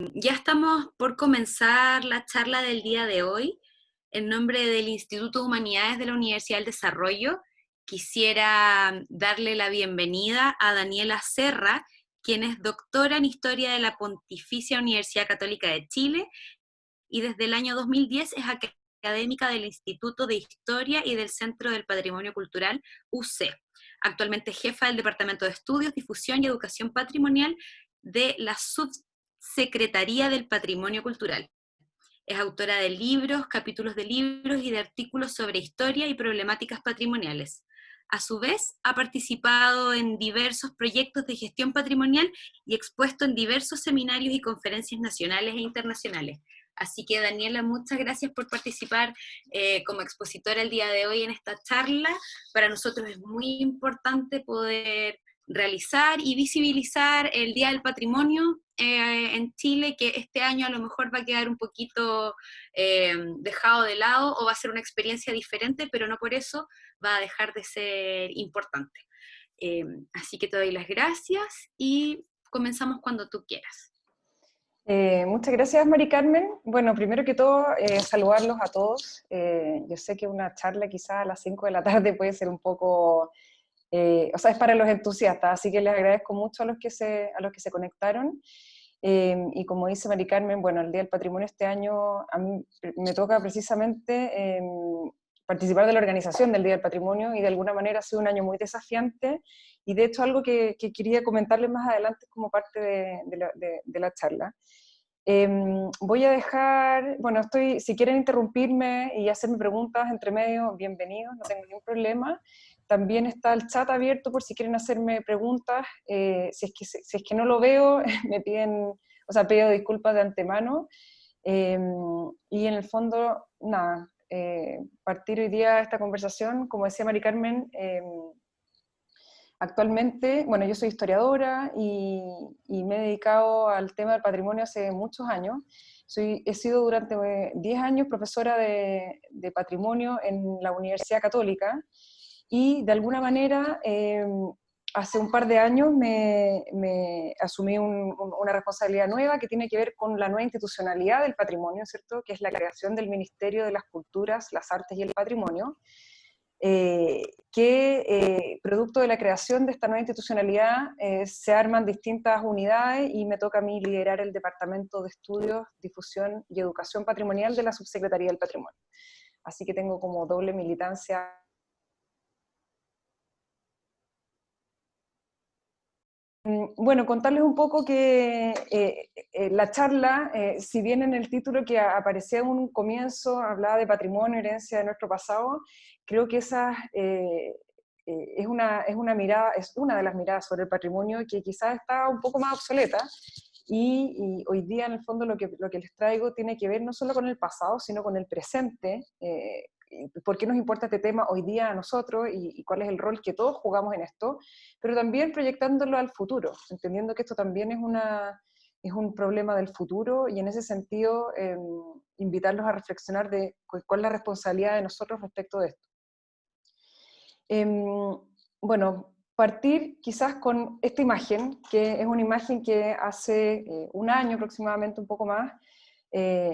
Ya estamos por comenzar la charla del día de hoy. En nombre del Instituto de Humanidades de la Universidad del Desarrollo, quisiera darle la bienvenida a Daniela Serra, quien es doctora en Historia de la Pontificia Universidad Católica de Chile y desde el año 2010 es académica del Instituto de Historia y del Centro del Patrimonio Cultural, UC. Actualmente jefa del Departamento de Estudios, Difusión y Educación Patrimonial de la Subsecretaría del Patrimonio Cultural. Es autora de libros, capítulos de libros y de artículos sobre historia y problemáticas patrimoniales. A su vez, ha participado en diversos proyectos de gestión patrimonial y expuesto en diversos seminarios y conferencias nacionales e internacionales. Así que, Daniela, muchas gracias por participar como expositora el día de hoy en esta charla. Para nosotros es muy importante poder realizar y visibilizar el Día del Patrimonio en Chile, que este año a lo mejor va a quedar un poquito dejado de lado o va a ser una experiencia diferente, pero no por eso va a dejar de ser importante. Así que te doy las gracias y comenzamos cuando tú quieras. Muchas gracias, Mari Carmen. Bueno, primero que todo, saludarlos a todos. Yo sé que una charla quizás a las 5 de la tarde puede ser un poco, o sea, es para los entusiastas, así que les agradezco mucho a los que se conectaron. Y como dice Mari Carmen, bueno, el Día del Patrimonio este año a mí me toca precisamente participar de la organización del Día del Patrimonio y de alguna manera ha sido un año muy desafiante y de hecho algo que quería comentarles más adelante como parte de la charla. Voy a dejar, bueno, si quieren interrumpirme y hacerme preguntas entre medio, bienvenidos, no tengo ningún problema. También está el chat abierto por si quieren hacerme preguntas. Si es que no lo veo, me piden, o sea, pido disculpas de antemano. Y en el fondo, nada, partir hoy día esta conversación, como decía Mari Carmen, actualmente, bueno, yo soy historiadora y me he dedicado al tema del patrimonio hace muchos años. He sido durante 10 años profesora de patrimonio en la Universidad Católica y de alguna manera hace un par de años me asumí una responsabilidad nueva que tiene que ver con la nueva institucionalidad del patrimonio, ¿cierto? Que es la creación del Ministerio de las Culturas, las Artes y el Patrimonio, producto de la creación de esta nueva institucionalidad se arman distintas unidades y me toca a mí liderar el Departamento de Estudios, Difusión y Educación Patrimonial de la Subsecretaría del Patrimonio. Así que tengo como doble militancia. Bueno, contarles un poco que la charla, si bien en el título que aparecía en un comienzo hablaba de patrimonio, herencia de nuestro pasado, creo que esa es una mirada, es una de las miradas sobre el patrimonio que quizás está un poco más obsoleta y hoy día en el fondo lo que les traigo tiene que ver no solo con el pasado, sino con el presente. ¿Por qué nos importa este tema hoy día a nosotros y cuál es el rol que todos jugamos en esto? Pero también proyectándolo al futuro, entendiendo que esto también es un problema del futuro y en ese sentido invitarlos a reflexionar de cuál es la responsabilidad de nosotros respecto de esto. Bueno, partir quizás con esta imagen, que es una imagen que hace un año aproximadamente, un poco más,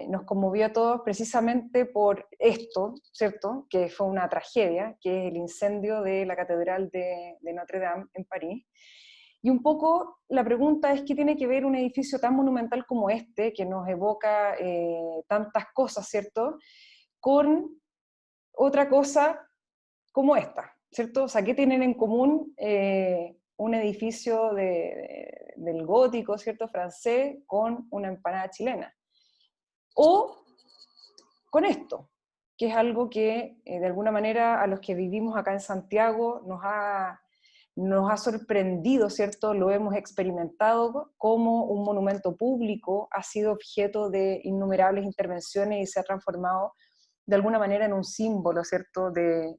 nos conmovió a todos precisamente por esto, ¿cierto? Que fue una tragedia, que es el incendio de la Catedral de Notre Dame en París. Y un poco la pregunta es qué tiene que ver un edificio tan monumental como este, que nos evoca tantas cosas, ¿cierto? Con otra cosa como esta, ¿cierto? O sea, ¿qué tienen en común un edificio del gótico, ¿cierto? Francés con una empanada chilena? O con esto, que es algo que de alguna manera a los que vivimos acá en Santiago nos ha sorprendido, ¿cierto? Lo hemos experimentado como un monumento público, ha sido objeto de innumerables intervenciones y se ha transformado de alguna manera en un símbolo, ¿cierto? De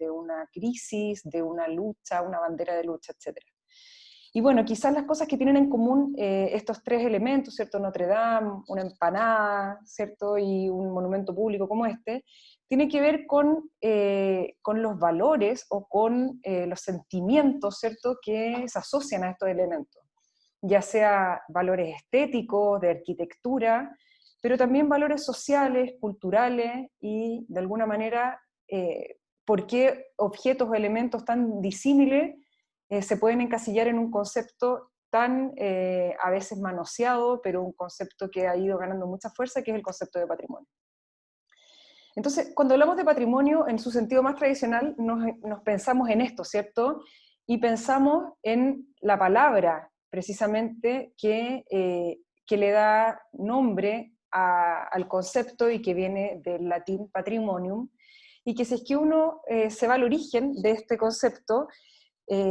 una crisis, de una lucha, una bandera de lucha, etc. Y bueno, quizás las cosas que tienen en común estos tres elementos, ¿cierto? Notre Dame, una empanada, ¿cierto? Y un monumento público como este, tiene que ver con los valores o con los sentimientos, ¿cierto? Que se asocian a estos elementos. ya sea valores estéticos, de arquitectura, pero también valores sociales, culturales y de alguna manera por qué objetos o elementos tan disímiles se pueden encasillar en un concepto tan a veces manoseado, pero un concepto que ha ido ganando mucha fuerza, que es el concepto de patrimonio. Entonces, cuando hablamos de patrimonio en su sentido más tradicional, nos pensamos en esto, ¿cierto? Y pensamos en la palabra, precisamente, que le da nombre al concepto y que viene del latín patrimonium, y que si es que uno se va al origen de este concepto,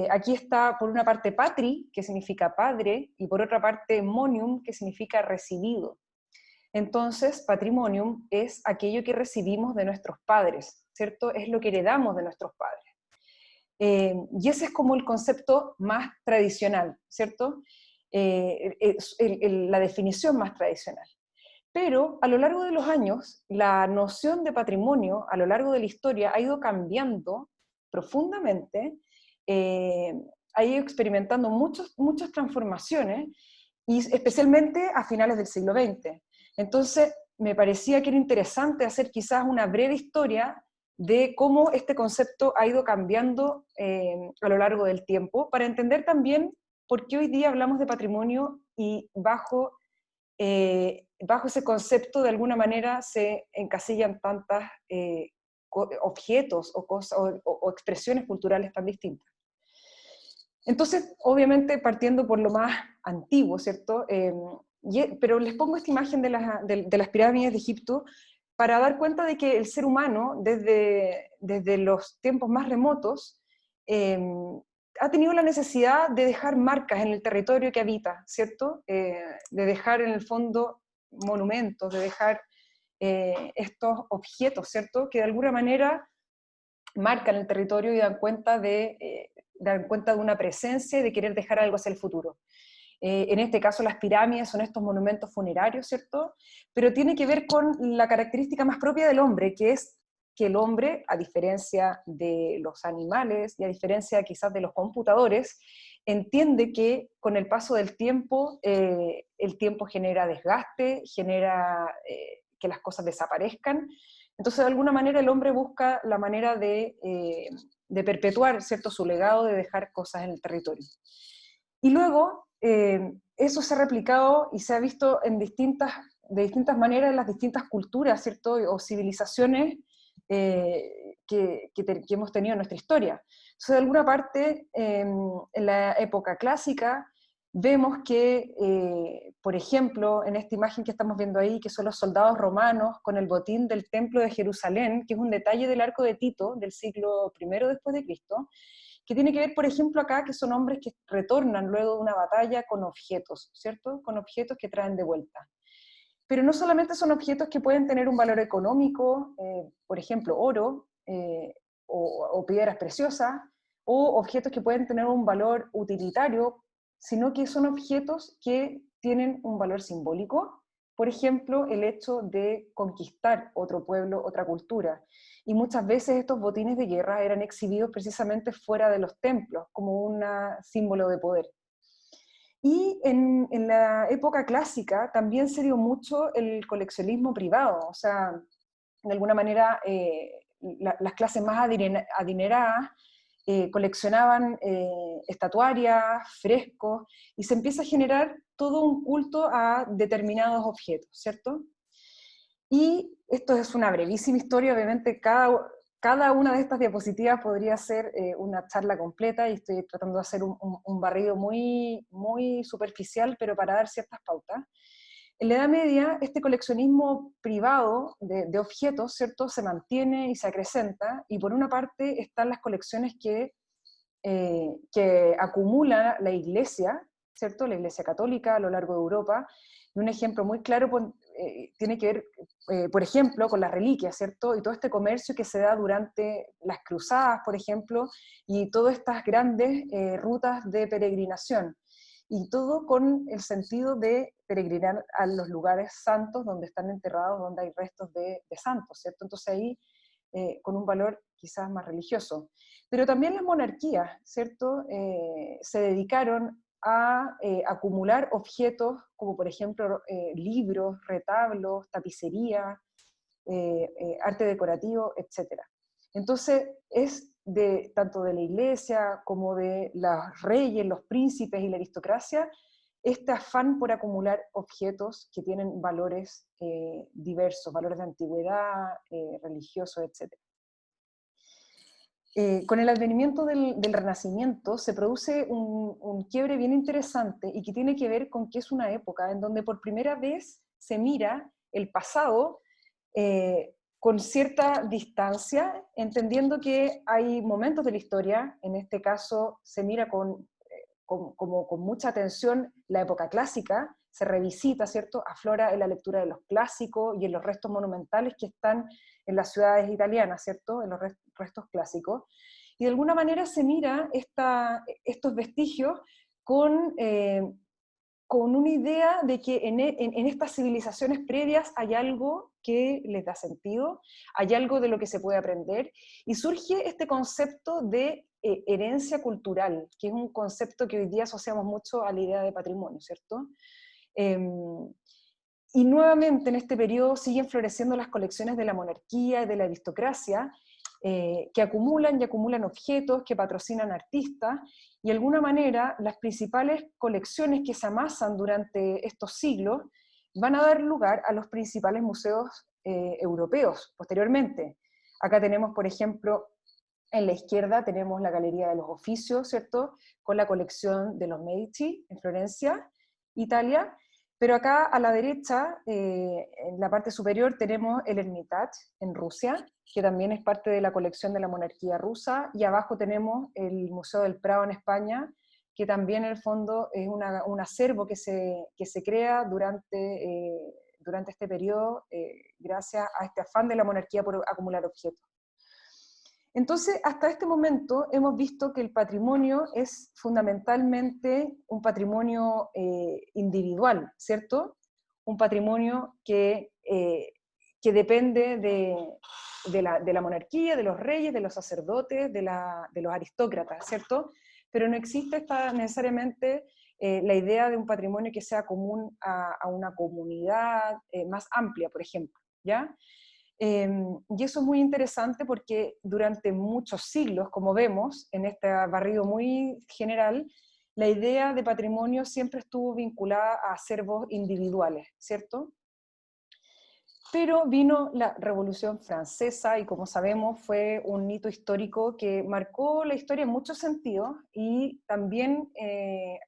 aquí está por una parte patri, que significa padre, y por otra parte monium, que significa recibido. Entonces, patrimonium es aquello que recibimos de nuestros padres, ¿cierto? Es lo que heredamos de nuestros padres. Y ese es como el concepto más tradicional, ¿cierto? La definición más tradicional. Pero a lo largo de los años, la noción de patrimonio a lo largo de la historia ha ido cambiando profundamente, ha ido experimentando muchas transformaciones, y especialmente a finales del siglo XX. Entonces, me parecía que era interesante hacer quizás una breve historia de cómo este concepto ha ido cambiando a lo largo del tiempo, para entender también por qué hoy día hablamos de patrimonio y bajo ese concepto de alguna manera se encasillan tantos objetos o, cosas, o expresiones culturales tan distintas. Entonces, obviamente partiendo por lo más antiguo, ¿cierto? Pero les pongo esta imagen de las pirámides de Egipto para dar cuenta de que el ser humano, desde los tiempos más remotos, ha tenido la necesidad de dejar marcas en el territorio que habita, ¿cierto? De dejar en el fondo monumentos, de dejar estos objetos, ¿cierto? Que de alguna manera marcan el territorio y dan cuenta de una presencia y de querer dejar algo hacia el futuro. En este caso las pirámides son estos monumentos funerarios, ¿cierto? Pero tiene que ver con la característica más propia del hombre, que es que el hombre, a diferencia de los animales y a diferencia quizás de los computadores, entiende que con el paso del tiempo, el tiempo genera desgaste, genera que las cosas desaparezcan. Entonces, de alguna manera, el hombre busca la manera de perpetuar, ¿cierto?, su legado, de dejar cosas en el territorio. Y luego, eso se ha replicado y se ha visto de distintas maneras en las distintas culturas, ¿cierto?, o civilizaciones que hemos tenido en nuestra historia. Entonces, de alguna parte, en la época clásica, vemos que, por ejemplo, en esta imagen que estamos viendo ahí, que son los soldados romanos con el botín del templo de Jerusalén, que es un detalle del arco de Tito, del siglo I después de Cristo, que tiene que ver, por ejemplo, acá, que son hombres que retornan luego de una batalla con objetos, ¿cierto? Con objetos que traen de vuelta. Pero no solamente son objetos que pueden tener un valor económico, por ejemplo, oro, o piedras preciosas, o objetos que pueden tener un valor utilitario, sino que son objetos que tienen un valor simbólico. Por ejemplo, el hecho de conquistar otro pueblo, otra cultura. Y muchas veces estos botines de guerra eran exhibidos precisamente fuera de los templos, como un símbolo de poder. Y en la época clásica también se dio mucho el coleccionismo privado, o sea, de alguna manera las clases más adineradas coleccionaban estatuarias, frescos, y se empieza a generar todo un culto a determinados objetos, ¿cierto? Y esto es una brevísima historia, obviamente cada una de estas diapositivas podría ser una charla completa, y estoy tratando de hacer un barrido muy, muy superficial, pero para dar ciertas pautas. En la Edad Media, este coleccionismo privado de objetos, ¿cierto?, se mantiene y se acrecenta, y por una parte están las colecciones que acumula la Iglesia, ¿cierto?, la Iglesia Católica a lo largo de Europa, y un ejemplo muy claro tiene que ver, por ejemplo, con las reliquias, ¿cierto?, y todo este comercio que se da durante las cruzadas, por ejemplo, y todas estas grandes rutas de peregrinación, y todo con el sentido de peregrinar a los lugares santos donde están enterrados, donde hay restos de santos, ¿cierto? Entonces ahí, con un valor quizás más religioso. Pero también las monarquías, ¿cierto? Se dedicaron a acumular objetos como por ejemplo libros, retablos, tapicería, arte decorativo, etc. Entonces es tanto de la iglesia como de los reyes, los príncipes y la aristocracia, este afán por acumular objetos que tienen valores diversos, valores de antigüedad, religiosos, etc. Con el advenimiento del Renacimiento se produce un quiebre bien interesante y que tiene que ver con que es una época en donde por primera vez se mira el pasado con cierta distancia, entendiendo que hay momentos de la historia, en este caso se mira con mucha atención la época clásica, se revisita, ¿cierto? Aflora en la lectura de los clásicos y en los restos monumentales que están en las ciudades italianas, ¿cierto? En los restos clásicos. Y de alguna manera se mira estos vestigios con una idea de que en estas civilizaciones previas hay algo que les da sentido, hay algo de lo que se puede aprender, y surge este concepto de herencia cultural, que es un concepto que hoy día asociamos mucho a la idea de patrimonio, ¿cierto? Y nuevamente en este periodo siguen floreciendo las colecciones de la monarquía y de la aristocracia, que acumulan y acumulan objetos, que patrocinan artistas, y de alguna manera las principales colecciones que se amasan durante estos siglos van a dar lugar a los principales museos europeos posteriormente. Acá tenemos, por ejemplo, en la izquierda tenemos la Galería de los Oficios, ¿cierto? Con la colección de los Medici en Florencia, Italia, pero acá a la derecha, en la parte superior, tenemos el Hermitage en Rusia, que también es parte de la colección de la monarquía rusa, y abajo tenemos el Museo del Prado en España, que también en el fondo es un acervo que se crea durante este periodo, gracias a este afán de la monarquía por acumular objetos. Entonces, hasta este momento hemos visto que el patrimonio es fundamentalmente un patrimonio individual, ¿cierto? Un patrimonio que depende de la monarquía, de los reyes, de los sacerdotes, de los aristócratas, ¿cierto? Pero no existe necesariamente la idea de un patrimonio que sea común a una comunidad más amplia, por ejemplo, ¿ya? Y eso es muy interesante porque durante muchos siglos, como vemos en este barrido muy general, la idea de patrimonio siempre estuvo vinculada a acervos individuales, ¿cierto? Pero vino la Revolución Francesa y como sabemos fue un hito histórico que marcó la historia en muchos sentidos y también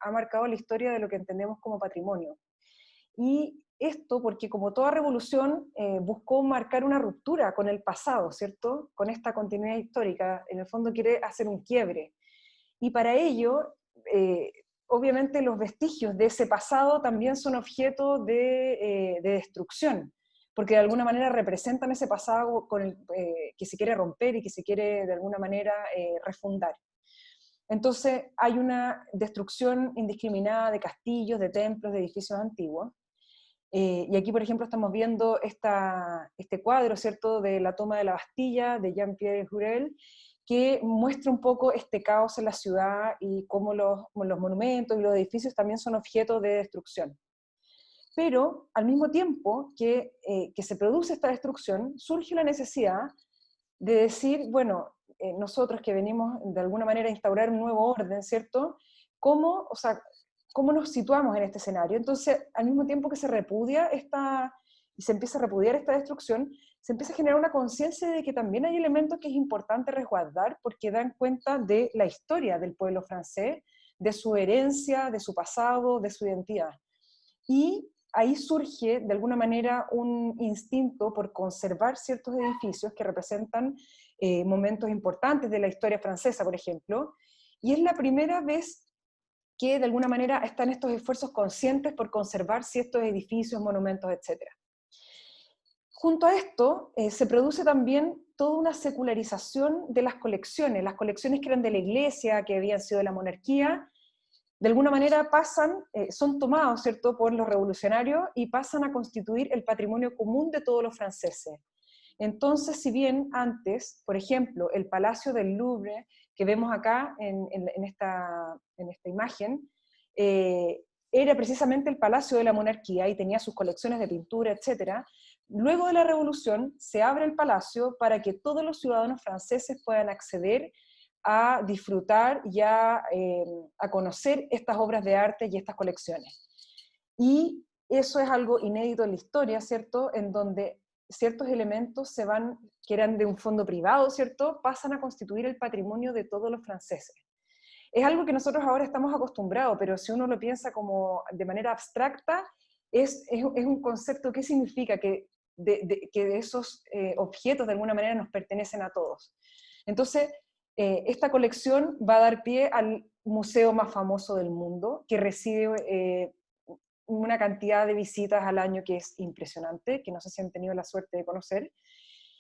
ha marcado la historia de lo que entendemos como patrimonio. Y esto porque como toda revolución buscó marcar una ruptura con el pasado, ¿cierto? Con esta continuidad histórica, en el fondo quiere hacer un quiebre. Y para ello, obviamente los vestigios de ese pasado también son objeto de destrucción, porque de alguna manera representan ese pasado que se quiere romper y que se quiere de alguna manera refundar. Entonces hay una destrucción indiscriminada de castillos, de templos, de edificios antiguos. Y aquí, por ejemplo, estamos viendo este cuadro, ¿cierto?, de la toma de la Bastilla, de Jean-Pierre Jurel, que muestra un poco este caos en la ciudad y cómo los monumentos y los edificios también son objetos de destrucción. Pero, al mismo tiempo que se produce esta destrucción, surge la necesidad de decir, bueno, nosotros que venimos de alguna manera a instaurar un nuevo orden, ¿cierto?, ¿cómo nos situamos en este escenario? Entonces, al mismo tiempo que se repudia y se empieza a repudiar esta destrucción, se empieza a generar una conciencia de que también hay elementos que es importante resguardar porque dan cuenta de la historia del pueblo francés, de su herencia, de su pasado, de su identidad. Y ahí surge, de alguna manera, un instinto por conservar ciertos edificios que representan momentos importantes de la historia francesa, por ejemplo, y es la primera vez que de alguna manera están estos esfuerzos conscientes por conservar ciertos edificios, monumentos, etc. Junto a esto, se produce también toda una secularización de las colecciones que eran de la iglesia, que habían sido de la monarquía, de alguna manera son tomados, ¿cierto?, por los revolucionarios y pasan a constituir el patrimonio común de todos los franceses. Entonces, si bien antes, por ejemplo, el Palacio del Louvre, que vemos acá en esta imagen, era precisamente el Palacio de la Monarquía y tenía sus colecciones de pintura, etc. Luego de la Revolución se abre el palacio para que todos los ciudadanos franceses puedan acceder a disfrutar y a conocer estas obras de arte y estas colecciones. Y eso es algo inédito en la historia, ¿cierto? En donde ciertos elementos que eran de un fondo privado, ¿cierto? Pasan a constituir el patrimonio de todos los franceses. Es algo que nosotros ahora estamos acostumbrados, pero si uno lo piensa como de manera abstracta, es un concepto. ¿Qué significa? Que esos objetos de alguna manera nos pertenecen a todos. Entonces, esta colección va a dar pie al museo más famoso del mundo, que recibe una cantidad de visitas al año que es impresionante, que no sé si han tenido la suerte de conocer,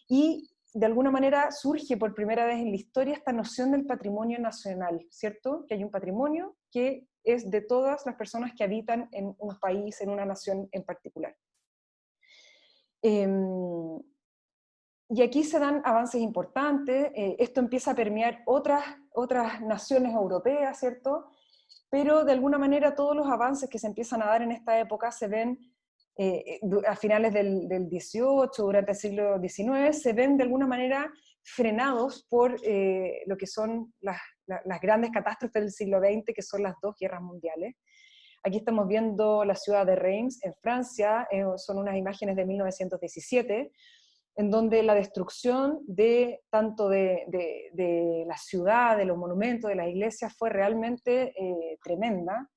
y de alguna manera surge por primera vez en la historia esta noción del patrimonio nacional, ¿cierto? Que hay un patrimonio que es de todas las personas que habitan en un país, en una nación en particular. Y aquí se dan avances importantes, esto empieza a permear otras naciones europeas, ¿cierto? Pero de alguna manera todos los avances que se empiezan a dar en esta época se ven a finales del XVIII, durante el siglo XIX, se ven de alguna manera frenados por lo que son las grandes catástrofes del siglo XX, que son las dos guerras mundiales. Aquí estamos viendo la ciudad de Reims, en Francia, son unas imágenes de 1917, en donde la destrucción tanto de la ciudad, de los monumentos, de las iglesias, fue realmente tremenda.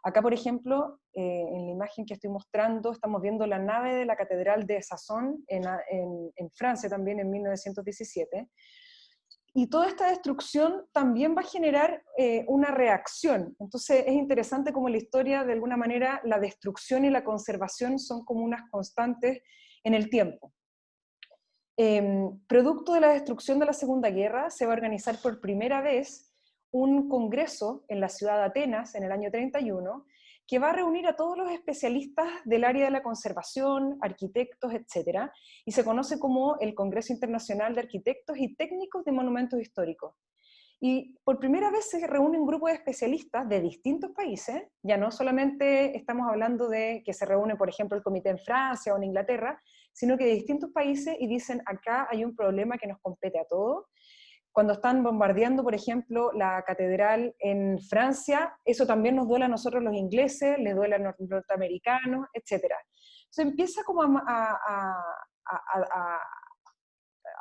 Acá, por ejemplo, en la imagen que estoy mostrando, estamos viendo la nave de la Catedral de Sazón, en Francia también, en 1917, y toda esta destrucción también va a generar una reacción. Entonces es interesante cómo en la historia, de alguna manera, la destrucción y la conservación son como unas constantes en el tiempo. Producto de la destrucción de la Segunda Guerra, se va a organizar por primera vez un congreso en la ciudad de Atenas, en el año 31, que va a reunir a todos los especialistas del área de la conservación, arquitectos, etc., y se conoce como el Congreso Internacional de Arquitectos y Técnicos de Monumentos Históricos. Y por primera vez se reúne un grupo de especialistas de distintos países, ya no solamente estamos hablando de que se reúne, por ejemplo, el comité en Francia o en Inglaterra, sino que de distintos países, y dicen, acá hay un problema que nos compete a todos. Cuando están bombardeando, por ejemplo, la catedral en Francia, eso también nos duele a nosotros los ingleses, les duele a los norteamericanos, etc. Entonces empieza como a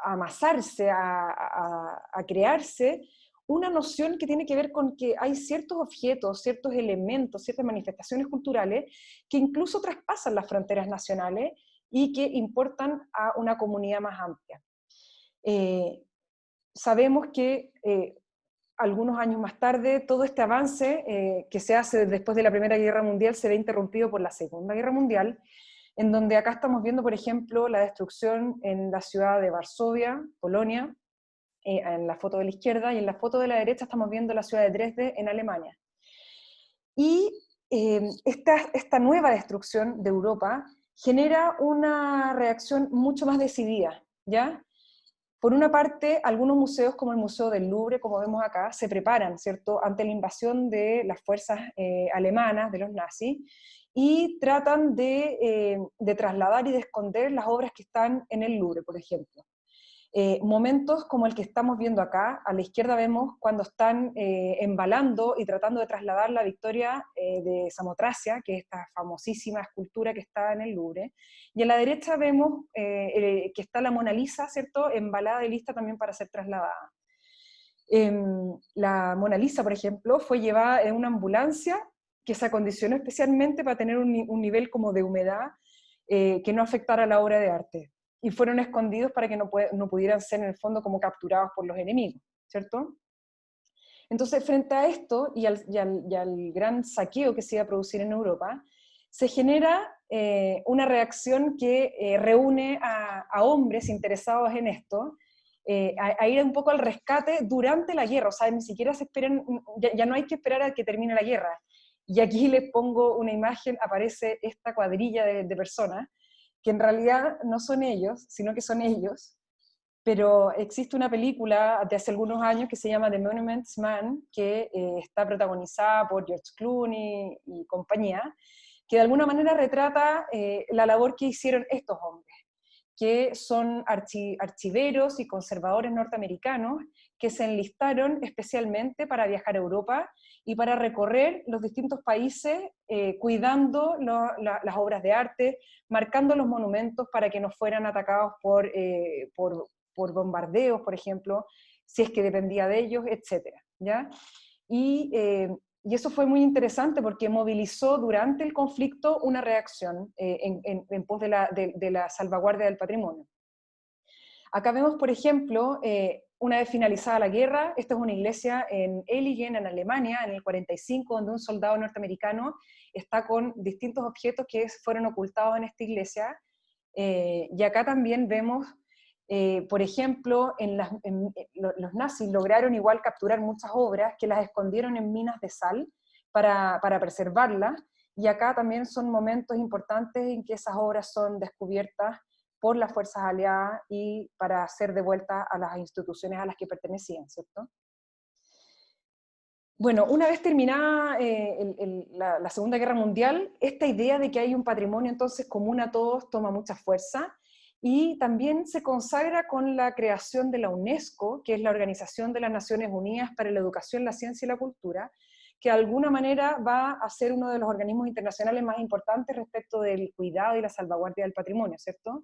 amasarse, a crearse una noción que tiene que ver con que hay ciertos objetos, ciertos elementos, ciertas manifestaciones culturales que incluso traspasan las fronteras nacionales y que importan a una comunidad más amplia. Sabemos que algunos años más tarde todo este avance que se hace después de la Primera Guerra Mundial se ve interrumpido por la Segunda Guerra Mundial, en donde acá estamos viendo, por ejemplo, la destrucción en la ciudad de Varsovia, Polonia, en la foto de la izquierda, y en la foto de la derecha estamos viendo la ciudad de Dresde, en Alemania. Y esta nueva destrucción de Europa genera una reacción mucho más decidida, ¿ya? Por una parte, algunos museos, como el Museo del Louvre, como vemos acá, se preparan, ¿cierto?, ante la invasión de las fuerzas alemanas, de los nazis, y tratan de trasladar y de esconder las obras que están en el Louvre, por ejemplo. Momentos como el que estamos viendo acá, a la izquierda vemos cuando están embalando y tratando de trasladar la victoria de Samotracia, que es esta famosísima escultura que está en el Louvre, y a la derecha vemos que está la Mona Lisa, ¿cierto?, embalada y lista también para ser trasladada. La Mona Lisa, por ejemplo, fue llevada en una ambulancia que se acondicionó especialmente para tener un nivel como de humedad que no afectara la obra de arte, y fueron escondidos para que no pudieran ser en el fondo como capturados por los enemigos, ¿cierto? Entonces, frente a esto y al gran saqueo que se iba a producir en Europa, se genera una reacción que reúne a hombres interesados en esto, a ir un poco al rescate durante la guerra, o sea, ni siquiera se esperan, ya no hay que esperar a que termine la guerra. Y aquí les pongo una imagen, aparece esta cuadrilla de personas, que en realidad no son ellos, sino que son ellos, pero existe una película de hace algunos años que se llama The Monuments Man, que está protagonizada por George Clooney y compañía, que de alguna manera retrata la labor que hicieron estos hombres, que son archiveros y conservadores norteamericanos que se enlistaron especialmente para viajar a Europa y para recorrer los distintos países cuidando las obras de arte, marcando los monumentos para que no fueran atacados por bombardeos, por ejemplo, si es que dependía de ellos, etc. ¿Ya? Y eso fue muy interesante porque movilizó durante el conflicto una reacción en pos de la salvaguardia del patrimonio. Acá vemos, por ejemplo, una vez finalizada la guerra, esta es una iglesia en Eiligen, en Alemania, en el 45, donde un soldado norteamericano está con distintos objetos que fueron ocultados en esta iglesia. Y acá también vemos, por ejemplo, los nazis lograron igual capturar muchas obras que las escondieron en minas de sal para preservarlas, y acá también son momentos importantes en que esas obras son descubiertas por las fuerzas aliadas y para ser devueltas a las instituciones a las que pertenecían, ¿cierto? Bueno, una vez terminada la Segunda Guerra Mundial, esta idea de que hay un patrimonio entonces común a todos toma mucha fuerza, y también se consagra con la creación de la UNESCO, que es la Organización de las Naciones Unidas para la Educación, la Ciencia y la Cultura, que de alguna manera va a ser uno de los organismos internacionales más importantes respecto del cuidado y la salvaguardia del patrimonio, ¿cierto?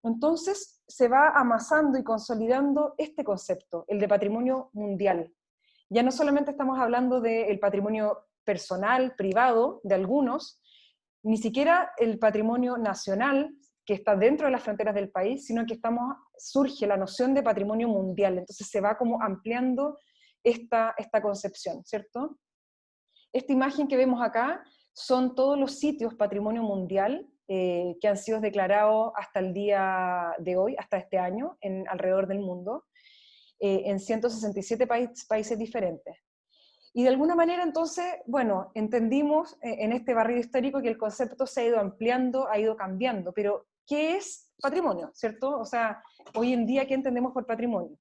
Entonces se va amasando y consolidando este concepto, el de patrimonio mundial. Ya no solamente estamos hablando del patrimonio personal, privado, de algunos, ni siquiera el patrimonio nacional, que está dentro de las fronteras del país, sino que surge la noción de patrimonio mundial. Entonces se va como ampliando esta concepción, ¿cierto? Esta imagen que vemos acá son todos los sitios patrimonio mundial que han sido declarados hasta el día de hoy, hasta este año, alrededor del mundo, en 167 países diferentes. Y de alguna manera entonces, bueno, entendimos en este barrido histórico que el concepto se ha ido ampliando, ha ido cambiando, pero ¿qué es patrimonio? ¿Cierto? O sea, hoy en día, ¿qué entendemos por patrimonio?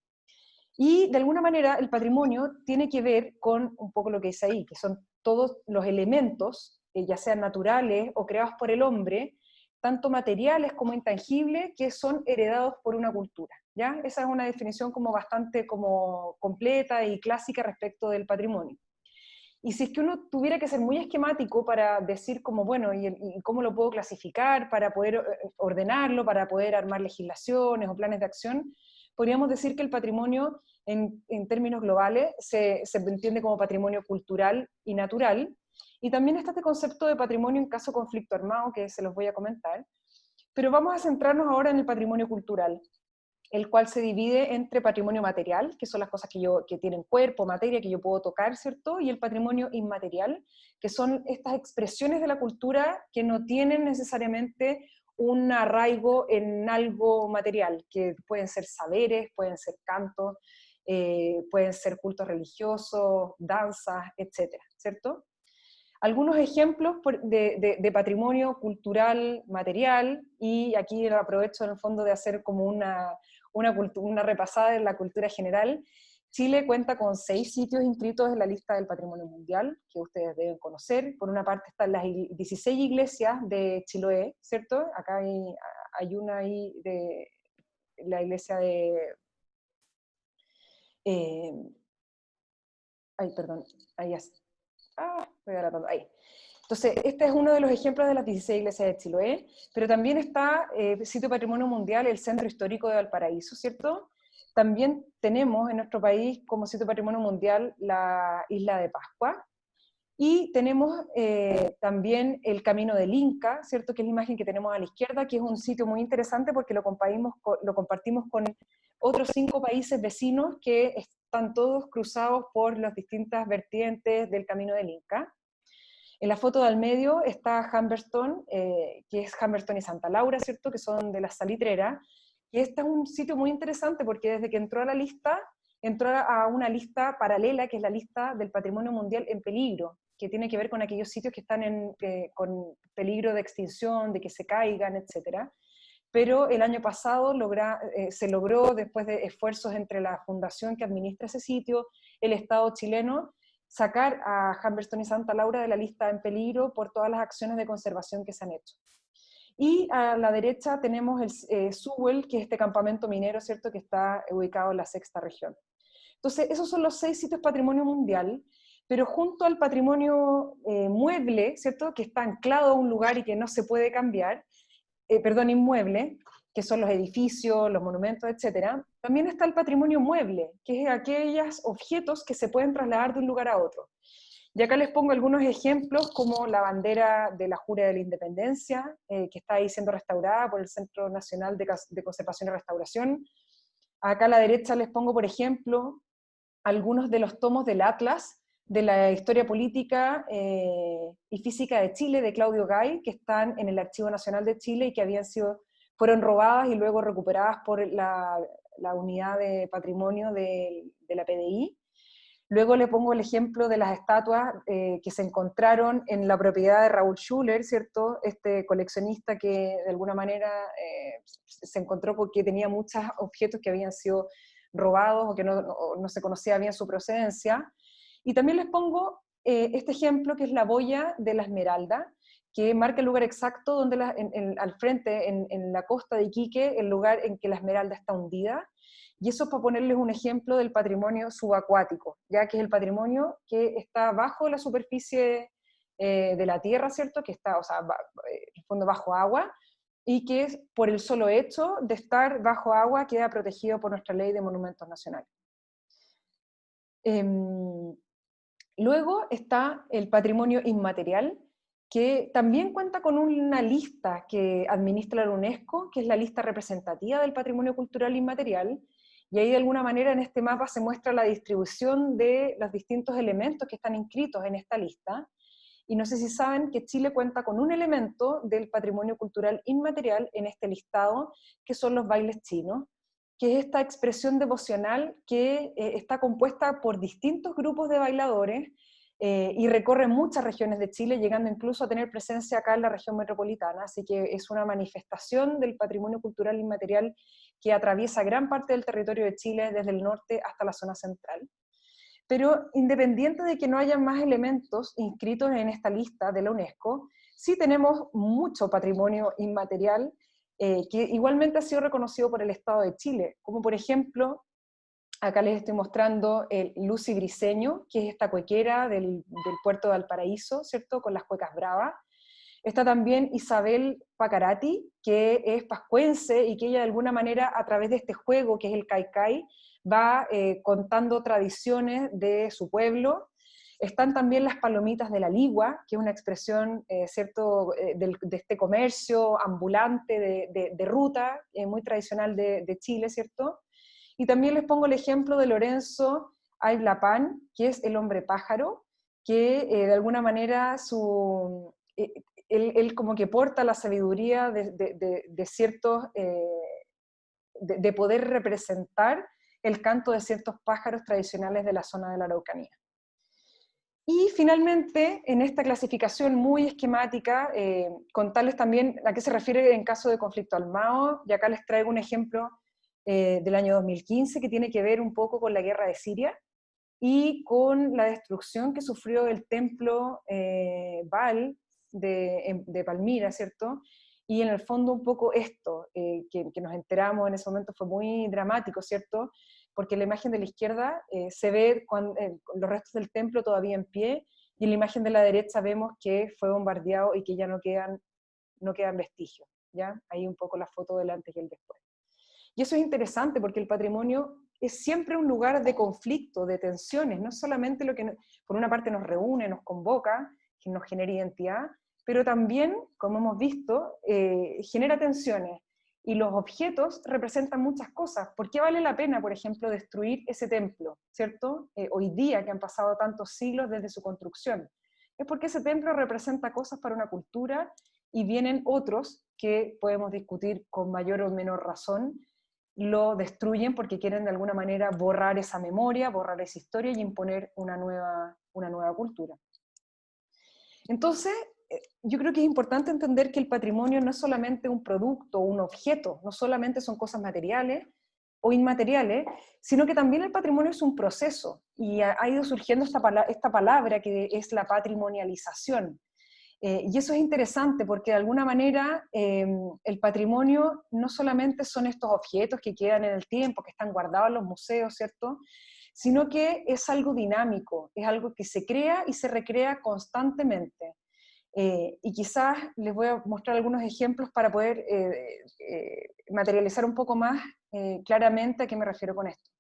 Y de alguna manera el patrimonio tiene que ver con un poco lo que dice ahí, que son todos los elementos, ya sean naturales o creados por el hombre, tanto materiales como intangibles, que son heredados por una cultura. ¿Ya? Esa es una definición como bastante como completa y clásica respecto del patrimonio. Y si es que uno tuviera que ser muy esquemático para decir como, bueno, y cómo lo puedo clasificar, para poder ordenarlo, para poder armar legislaciones o planes de acción, podríamos decir que el patrimonio, en términos globales, se entiende como patrimonio cultural y natural, y también está este concepto de patrimonio en caso de conflicto armado, que se los voy a comentar, pero vamos a centrarnos ahora en el patrimonio cultural, el cual se divide entre patrimonio material, que son las cosas que tienen cuerpo, materia, que yo puedo tocar, ¿cierto? Y el patrimonio inmaterial, que son estas expresiones de la cultura que no tienen necesariamente un arraigo en algo material, que pueden ser saberes, pueden ser cantos, pueden ser cultos religiosos, danzas, etcétera, ¿cierto? Algunos ejemplos de patrimonio cultural material, y aquí aprovecho en el fondo de hacer como una repasada de la cultura general. Chile cuenta con 6 sitios inscritos en la lista del Patrimonio Mundial, que ustedes deben conocer. Por una parte están las 16 iglesias de Chiloé, ¿cierto? Acá hay una ahí de la iglesia de... perdón, ahí es. Voy adelantando, ahí. Entonces, este es uno de los ejemplos de las 16 iglesias de Chiloé, pero también está sitio Patrimonio Mundial el Centro Histórico de Valparaíso, ¿cierto? También tenemos en nuestro país como sitio Patrimonio Mundial la Isla de Pascua, y tenemos también el Camino del Inca, ¿cierto? Que es la imagen que tenemos a la izquierda, que es un sitio muy interesante porque lo compartimos con otros 5 países vecinos que están todos cruzados por las distintas vertientes del Camino del Inca. En la foto del medio está Humberstone, que es Humberstone y Santa Laura, ¿cierto? Que son de las salitreras. Y este es un sitio muy interesante porque desde que entró a la lista, entró a una lista paralela, que es la lista del Patrimonio Mundial en peligro, que tiene que ver con aquellos sitios que están con peligro de extinción, de que se caigan, etc. pero el año pasado se logró, después de esfuerzos entre la fundación que administra ese sitio, el Estado chileno, sacar a Humberstone y Santa Laura de la lista en peligro por todas las acciones de conservación que se han hecho. Y a la derecha tenemos el Sewell, que es este campamento minero, ¿cierto?, que está ubicado en la sexta región. Entonces, esos son los 6 sitios patrimonio mundial, pero junto al patrimonio mueble, ¿cierto?, que está anclado a un lugar y que no se puede cambiar, inmueble, que son los edificios, los monumentos, etc., también está el patrimonio mueble, que es aquellos objetos que se pueden trasladar de un lugar a otro. Y acá les pongo algunos ejemplos, como la bandera de la Jura de la Independencia, que está ahí siendo restaurada por el Centro Nacional de Conservación y Restauración. Acá a la derecha les pongo, por ejemplo, algunos de los tomos del Atlas de la Historia Política y Física de Chile, de Claudio Gay, que están en el Archivo Nacional de Chile y que fueron robadas y luego recuperadas por la Unidad de Patrimonio de la PDI. Luego le pongo el ejemplo de las estatuas que se encontraron en la propiedad de Raúl Schuller, ¿cierto? Este coleccionista que de alguna manera se encontró porque tenía muchos objetos que habían sido robados o que no se conocía bien su procedencia. Y también les pongo este ejemplo que es la boya de la Esmeralda, que marca el lugar exacto donde al frente, en la costa de Iquique, el lugar en que la Esmeralda está hundida. Y eso es para ponerles un ejemplo del patrimonio subacuático, ya que es el patrimonio que está bajo la superficie de la tierra, ¿cierto? Que está, en el fondo bajo agua, y que es, por el solo hecho de estar bajo agua, queda protegido por nuestra ley de monumentos nacionales. Luego está el patrimonio inmaterial, que también cuenta con una lista que administra la UNESCO, que es la lista representativa del patrimonio cultural inmaterial, y ahí de alguna manera en este mapa se muestra la distribución de los distintos elementos que están inscritos en esta lista, y no sé si saben que Chile cuenta con un elemento del patrimonio cultural inmaterial en este listado, que son los bailes chinos, que es esta expresión devocional que está compuesta por distintos grupos de bailadores y recorre muchas regiones de Chile, llegando incluso a tener presencia acá en la región metropolitana, así que es una manifestación del patrimonio cultural inmaterial que atraviesa gran parte del territorio de Chile, desde el norte hasta la zona central. Pero independiente de que no haya más elementos inscritos en esta lista de la UNESCO, sí tenemos mucho patrimonio inmaterial que igualmente ha sido reconocido por el Estado de Chile, como por ejemplo, acá les estoy mostrando el Lucy Briceño, que es esta cuequera del puerto de Valparaíso, ¿cierto?, con las cuecas bravas. Está también Isabel Pacarati, que es pascuense y que ella de alguna manera a través de este juego, que es el Caicai, va contando tradiciones de su pueblo. Están también las palomitas de la ligua, que es una expresión, ¿cierto?, de este comercio ambulante de ruta, muy tradicional de Chile, ¿cierto? Y también les pongo el ejemplo de Lorenzo Ayblapán, que es el hombre pájaro, que de alguna manera él como que porta la sabiduría de ciertos, de poder representar el canto de ciertos pájaros tradicionales de la zona de la Araucanía. Y finalmente, en esta clasificación muy esquemática, contarles también a qué se refiere en caso de conflicto armado, y acá les traigo un ejemplo del año 2015 que tiene que ver un poco con la guerra de Siria y con la destrucción que sufrió el templo Baal de Palmira, ¿cierto? Y en el fondo un poco esto, que nos enteramos en ese momento fue muy dramático, ¿cierto? Porque en la imagen de la izquierda se ve los restos del templo todavía en pie, y en la imagen de la derecha vemos que fue bombardeado y que ya no quedan vestigios, ¿ya? Ahí un poco la foto del antes y el después. Y eso es interesante porque el patrimonio es siempre un lugar de conflicto, de tensiones, no solamente lo que por una parte nos reúne, nos convoca, que nos genera identidad, pero también, como hemos visto, genera tensiones. Y los objetos representan muchas cosas. ¿Por qué vale la pena, por ejemplo, destruir ese templo, ¿cierto? Hoy día, que han pasado tantos siglos desde su construcción. Es porque ese templo representa cosas para una cultura y vienen otros que podemos discutir con mayor o menor razón, lo destruyen porque quieren de alguna manera borrar esa memoria, borrar esa historia y imponer una nueva cultura. Entonces, yo creo que es importante entender que el patrimonio no es solamente un producto o un objeto, no solamente son cosas materiales o inmateriales, sino que también el patrimonio es un proceso, y ha ido surgiendo esta palabra que es la patrimonialización. Y eso es interesante porque de alguna manera el patrimonio no solamente son estos objetos que quedan en el tiempo, que están guardados en los museos, ¿cierto? Sino que es algo dinámico, es algo que se crea y se recrea constantemente. Y quizás les voy a mostrar algunos ejemplos para poder materializar un poco más claramente a qué me refiero con esto.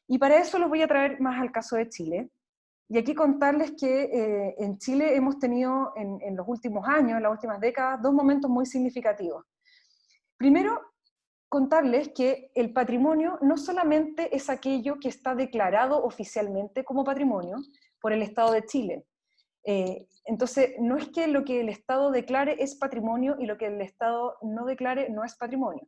Y para eso los voy a traer más al caso de Chile. Y aquí contarles que en Chile hemos tenido en los últimos años, en las últimas décadas, dos momentos muy significativos. Primero, contarles que el patrimonio no solamente es aquello que está declarado oficialmente como patrimonio por el Estado de Chile. Entonces, no es que lo que el Estado declare es patrimonio y lo que el Estado no declare no es patrimonio.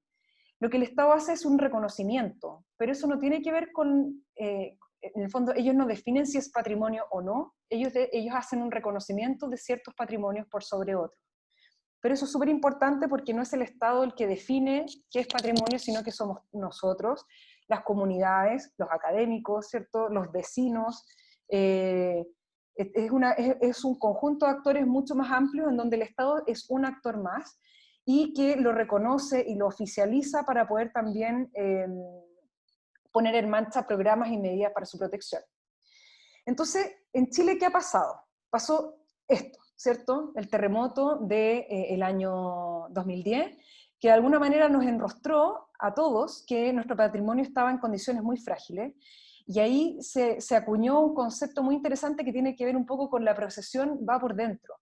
Lo que el Estado hace es un reconocimiento, pero eso no tiene que ver con, en el fondo, ellos no definen si es patrimonio o no, ellos hacen un reconocimiento de ciertos patrimonios por sobre otros. Pero eso es súper importante porque no es el Estado el que define qué es patrimonio, sino que somos nosotros, las comunidades, los académicos, ¿cierto? Los vecinos. Es un conjunto de actores mucho más amplio en donde el Estado es un actor más y que lo reconoce y lo oficializa para poder también poner en marcha programas y medidas para su protección. Entonces, en Chile, ¿qué ha pasado? Pasó esto, ¿cierto? El terremoto del año 2010, que de alguna manera nos enrostró a todos que nuestro patrimonio estaba en condiciones muy frágiles, y ahí se acuñó un concepto muy interesante que tiene que ver un poco con la procesión va por dentro,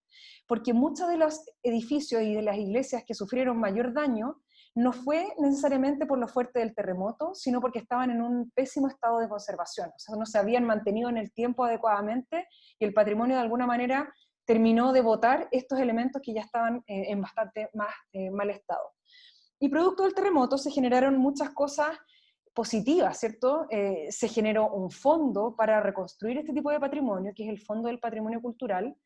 porque muchos de los edificios y de las iglesias que sufrieron mayor daño no fue necesariamente por lo fuerte del terremoto, sino porque estaban en un pésimo estado de conservación, o sea, no se habían mantenido en el tiempo adecuadamente, y el patrimonio de alguna manera terminó de botar estos elementos que ya estaban en bastante más mal estado. Y producto del terremoto se generaron muchas cosas positivas, ¿cierto? Se generó un fondo para reconstruir este tipo de patrimonio, que es el Fondo del Patrimonio Cultural,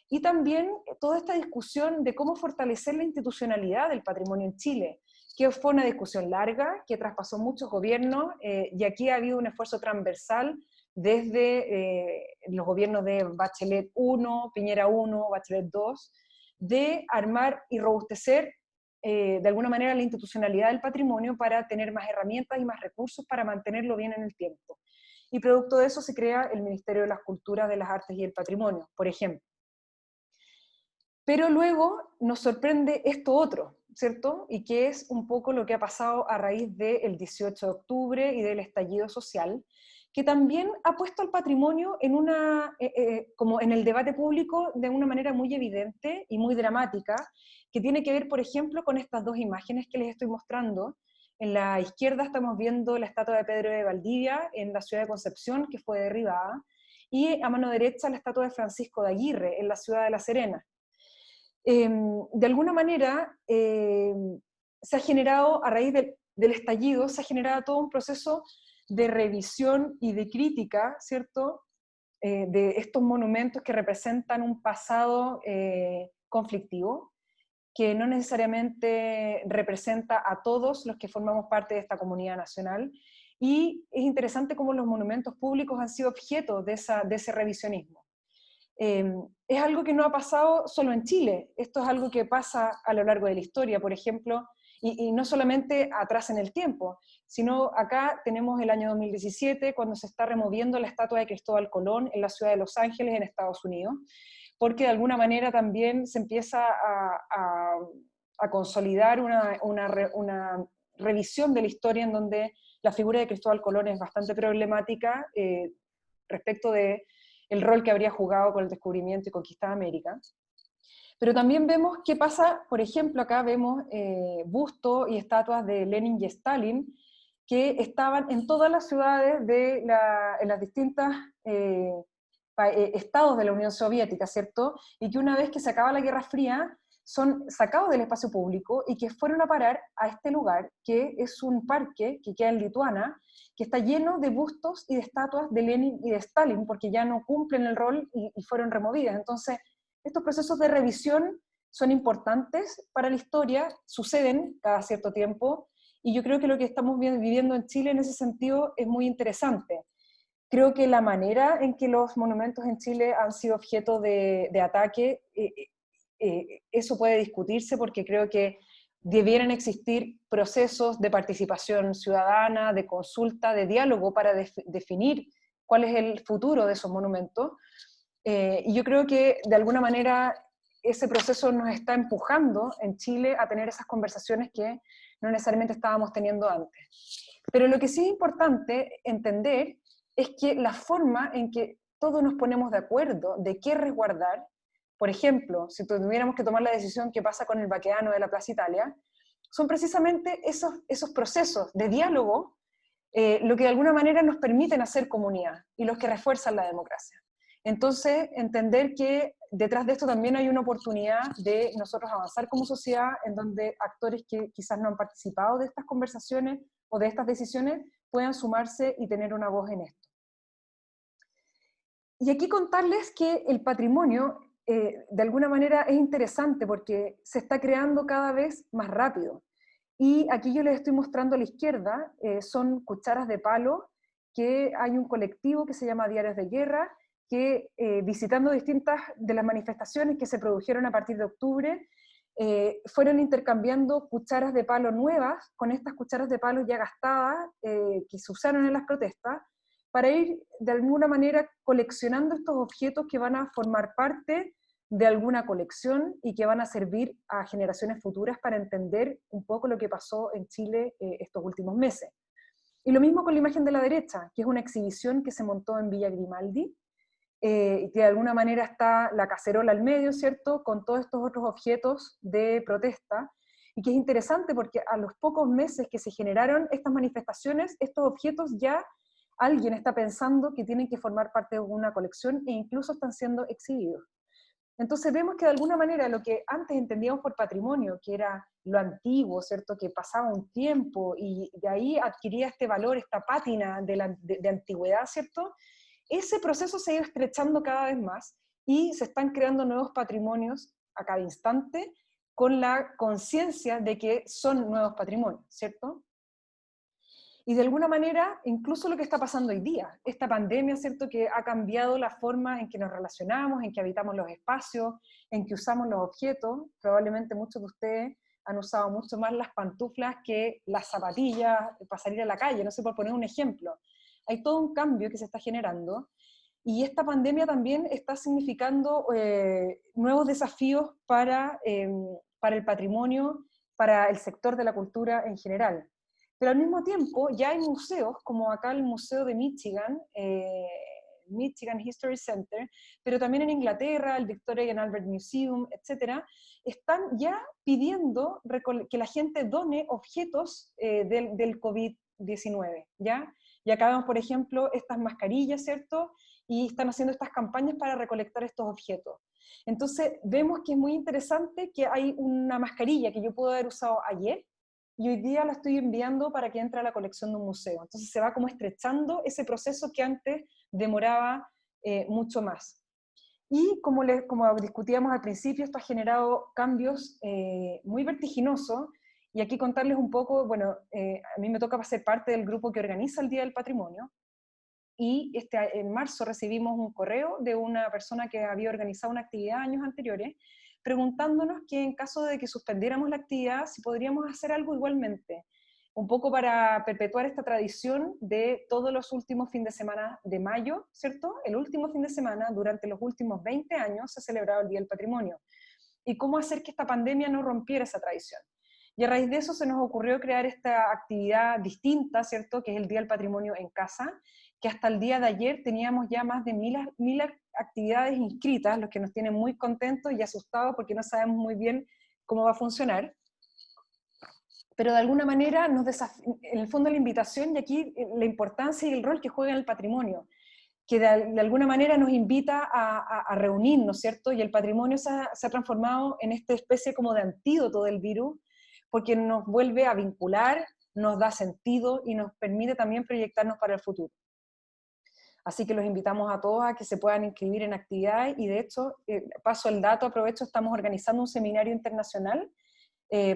y también toda esta discusión de cómo fortalecer la institucionalidad del patrimonio en Chile, que fue una discusión larga, que traspasó muchos gobiernos, y aquí ha habido un esfuerzo transversal desde los gobiernos de Bachelet 1, Piñera 1, Bachelet 2, de armar y robustecer de alguna manera la institucionalidad del patrimonio para tener más herramientas y más recursos para mantenerlo bien en el tiempo. Y producto de eso se crea el Ministerio de las Culturas, de las Artes y el Patrimonio, por ejemplo. Pero luego nos sorprende esto otro, ¿cierto? Y que es un poco lo que ha pasado a raíz del 18 de octubre y del estallido social, que también ha puesto al patrimonio en como en el debate público de una manera muy evidente y muy dramática, que tiene que ver, por ejemplo, con estas dos imágenes que les estoy mostrando. En la izquierda estamos viendo la estatua de Pedro de Valdivia en la ciudad de Concepción, que fue derribada, y a mano derecha la estatua de Francisco de Aguirre en la ciudad de La Serena. De alguna manera se ha generado, a raíz del estallido, se ha generado todo un proceso de revisión y de crítica, ¿cierto?, de estos monumentos que representan un pasado conflictivo, que no necesariamente representa a todos los que formamos parte de esta comunidad nacional, y es interesante cómo los monumentos públicos han sido objeto de ese revisionismo. Es algo que no ha pasado solo en Chile, esto es algo que pasa a lo largo de la historia, por ejemplo, y no solamente atrás en el tiempo, sino acá tenemos el año 2017, cuando se está removiendo la estatua de Cristóbal Colón en la ciudad de Los Ángeles, en Estados Unidos, porque de alguna manera también se empieza a consolidar una revisión de la historia en donde la figura de Cristóbal Colón es bastante problemática respecto de el rol que habría jugado con el descubrimiento y conquista de América. Pero también vemos qué pasa, por ejemplo, acá vemos bustos y estatuas de Lenin y Stalin, que estaban en todas las ciudades en las distintas estados de la Unión Soviética, ¿cierto? Y que una vez que se acaba la Guerra Fría, son sacados del espacio público y que fueron a parar a este lugar, que es un parque que queda en Lituania, que está lleno de bustos y de estatuas de Lenin y de Stalin, porque ya no cumplen el rol y fueron removidas. Entonces, Estos procesos de revisión son importantes para la historia, suceden cada cierto tiempo, y yo creo que lo que estamos viviendo en Chile en ese sentido es muy interesante. Creo que la manera en que los monumentos en Chile han sido objeto de ataque, eso puede discutirse porque creo que debieran existir procesos de participación ciudadana, de consulta, de diálogo para definir cuál es el futuro de esos monumentos. Y yo creo que de alguna manera ese proceso nos está empujando en Chile a tener esas conversaciones que no necesariamente estábamos teniendo antes. Pero lo que sí es importante entender es que la forma en que todos nos ponemos de acuerdo de qué resguardar, por ejemplo, si tuviéramos que tomar la decisión que pasa con el Baqueano de la Plaza Italia, son precisamente esos procesos de diálogo lo que de alguna manera nos permiten hacer comunidad y los que refuerzan la democracia. Entonces, entender que detrás de esto también hay una oportunidad de nosotros avanzar como sociedad, en donde actores que quizás no han participado de estas conversaciones o de estas decisiones puedan sumarse y tener una voz en esto. Y aquí contarles que el patrimonio, de alguna manera, es interesante porque se está creando cada vez más rápido. Y aquí yo les estoy mostrando a la izquierda, son cucharas de palo, que hay un colectivo que se llama Diarios de Guerra, que visitando distintas de las manifestaciones que se produjeron a partir de octubre, fueron intercambiando cucharas de palo nuevas con estas cucharas de palo ya gastadas que se usaron en las protestas, para ir de alguna manera coleccionando estos objetos que van a formar parte de alguna colección y que van a servir a generaciones futuras para entender un poco lo que pasó en Chile estos últimos meses. Y lo mismo con la imagen de la derecha, que es una exhibición que se montó en Villa Grimaldi, y que de alguna manera está la cacerola al medio, ¿cierto?, con todos estos otros objetos de protesta, y que es interesante porque a los pocos meses que se generaron estas manifestaciones, estos objetos ya alguien está pensando que tienen que formar parte de una colección e incluso están siendo exhibidos. Entonces vemos que de alguna manera lo que antes entendíamos por patrimonio, que era lo antiguo, ¿cierto?, que pasaba un tiempo y de ahí adquiría este valor, esta pátina de antigüedad, ¿cierto?, ese proceso se ha ido estrechando cada vez más y se están creando nuevos patrimonios a cada instante con la conciencia de que son nuevos patrimonios, ¿cierto? Y de alguna manera, incluso lo que está pasando hoy día, esta pandemia, ¿cierto?, que ha cambiado la forma en que nos relacionamos, en que habitamos los espacios, en que usamos los objetos. Probablemente muchos de ustedes han usado mucho más las pantuflas que las zapatillas para salir a la calle, no sé, por poner un ejemplo. Hay todo un cambio que se está generando, y esta pandemia también está significando nuevos desafíos para el patrimonio, para el sector de la cultura en general. Pero al mismo tiempo ya hay museos, como acá el Museo de Michigan, Michigan History Center, pero también en Inglaterra, el Victoria and Albert Museum, etcétera, están ya pidiendo que la gente done objetos del COVID-19, ¿ya? Y acá vemos, por ejemplo, estas mascarillas, ¿cierto? Y están haciendo estas campañas para recolectar estos objetos. Entonces, vemos que es muy interesante que hay una mascarilla que yo puedo haber usado ayer, y hoy día la estoy enviando para que entre a la colección de un museo. Entonces se va como estrechando ese proceso que antes demoraba mucho más. Y como discutíamos al principio, esto ha generado cambios muy vertiginosos, y aquí contarles un poco, bueno, a mí me toca ser parte del grupo que organiza el Día del Patrimonio, y en marzo recibimos un correo de una persona que había organizado una actividad años anteriores, preguntándonos que en caso de que suspendiéramos la actividad, si podríamos hacer algo igualmente, un poco para perpetuar esta tradición de todos los últimos fines de semana de mayo, ¿cierto? El último fin de semana, durante los últimos 20 años, se ha celebrado el Día del Patrimonio. Y cómo hacer que esta pandemia no rompiera esa tradición. Y a raíz de eso se nos ocurrió crear esta actividad distinta, ¿cierto?, que es el Día del Patrimonio en Casa, que hasta el día de ayer teníamos ya más de 1000 actividades inscritas, lo que nos tiene muy contentos y asustados porque no sabemos muy bien cómo va a funcionar. Pero de alguna manera, en el fondo la invitación, y aquí la importancia y el rol que juega en el patrimonio, que de alguna manera nos invita a reunirnos, ¿cierto? Y el patrimonio se ha transformado en esta especie como de antídoto del virus, porque nos vuelve a vincular, nos da sentido y nos permite también proyectarnos para el futuro. Así que los invitamos a todos a que se puedan inscribir en actividades, y de hecho, paso el dato, aprovecho, estamos organizando un seminario internacional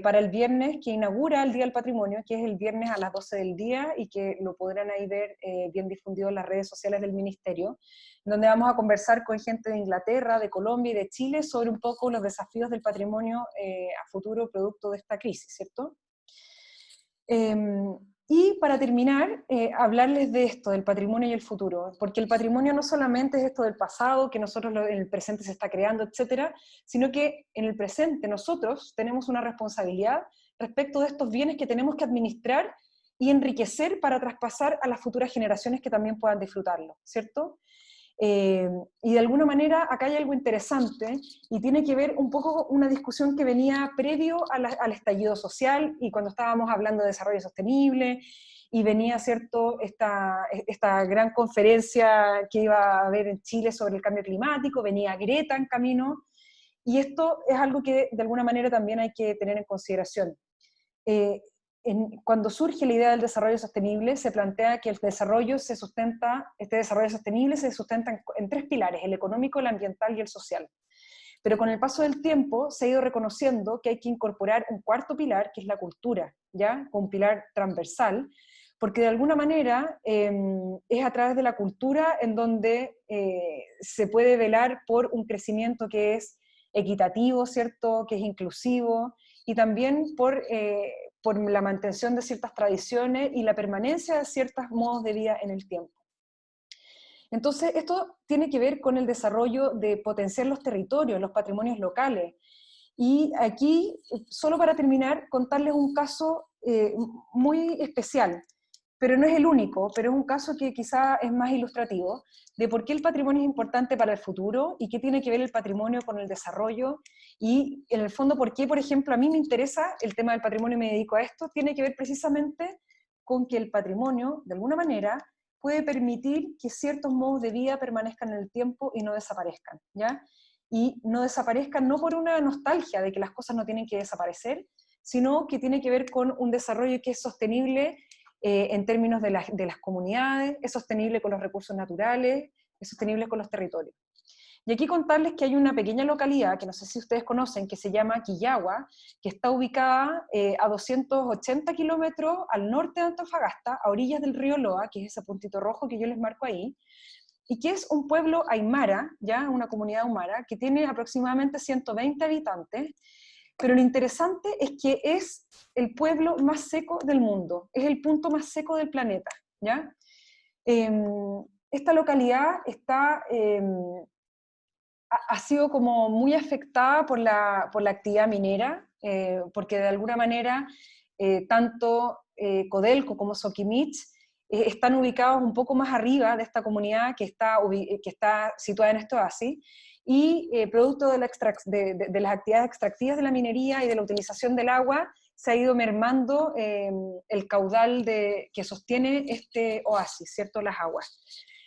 para el viernes, que inaugura el Día del Patrimonio, que es el viernes a las 12 del día, y que lo podrán ahí ver bien difundido en las redes sociales del Ministerio, donde vamos a conversar con gente de Inglaterra, de Colombia y de Chile sobre un poco los desafíos del patrimonio a futuro producto de esta crisis, ¿cierto? Y para terminar, hablarles de esto, del patrimonio y el futuro, porque el patrimonio no solamente es esto del pasado, que nosotros en el presente se está creando, etcétera, sino que en el presente nosotros tenemos una responsabilidad respecto de estos bienes que tenemos que administrar y enriquecer para traspasar a las futuras generaciones que también puedan disfrutarlo, ¿cierto? Y de alguna manera acá hay algo interesante, y tiene que ver un poco una discusión que venía previo al estallido social, y cuando estábamos hablando de desarrollo sostenible, y venía, ¿cierto?, esta gran conferencia que iba a haber en Chile sobre el cambio climático, venía Greta en camino, y esto es algo que de alguna manera también hay que tener en consideración. Eh, Cuando surge la idea del desarrollo sostenible, se plantea que este desarrollo sostenible se sustenta en tres pilares: el económico, el ambiental y el social. Pero con el paso del tiempo se ha ido reconociendo que hay que incorporar un cuarto pilar, que es la cultura, ¿ya? Un pilar transversal, porque de alguna manera es a través de la cultura en donde se puede velar por un crecimiento que es equitativo, ¿cierto?, que es inclusivo, y también por la mantención de ciertas tradiciones y la permanencia de ciertos modos de vida en el tiempo. Entonces, esto tiene que ver con el desarrollo de potenciar los territorios, los patrimonios locales. Y aquí, solo para terminar, contarles un caso muy especial, pero no es el único, pero es un caso que quizá es más ilustrativo, de por qué el patrimonio es importante para el futuro y qué tiene que ver el patrimonio con el desarrollo, y en el fondo por qué, por ejemplo, a mí me interesa el tema del patrimonio y me dedico a esto, tiene que ver precisamente con que el patrimonio, de alguna manera, puede permitir que ciertos modos de vida permanezcan en el tiempo y no desaparezcan, ¿ya? Y no desaparezcan no por una nostalgia de que las cosas no tienen que desaparecer, sino que tiene que ver con un desarrollo que es sostenible en términos de las comunidades, es sostenible con los recursos naturales, es sostenible con los territorios. Y aquí contarles que hay una pequeña localidad, que no sé si ustedes conocen, que se llama Quillagua, que está ubicada a 280 kilómetros al norte de Antofagasta, a orillas del río Loa, que es ese puntito rojo que yo les marco ahí, y que es un pueblo aymara, ya una comunidad aymara, que tiene aproximadamente 120 habitantes, pero lo interesante es que es el pueblo más seco del mundo, es el punto más seco del planeta, ¿ya? Esta localidad ha sido como muy afectada por la actividad minera, porque de alguna manera tanto Codelco como Soquimich están ubicados un poco más arriba de esta comunidad que está situada en este oasis, y producto de las actividades extractivas de la minería y de la utilización del agua, se ha ido mermando el caudal que sostiene este oasis, ¿cierto?, las aguas.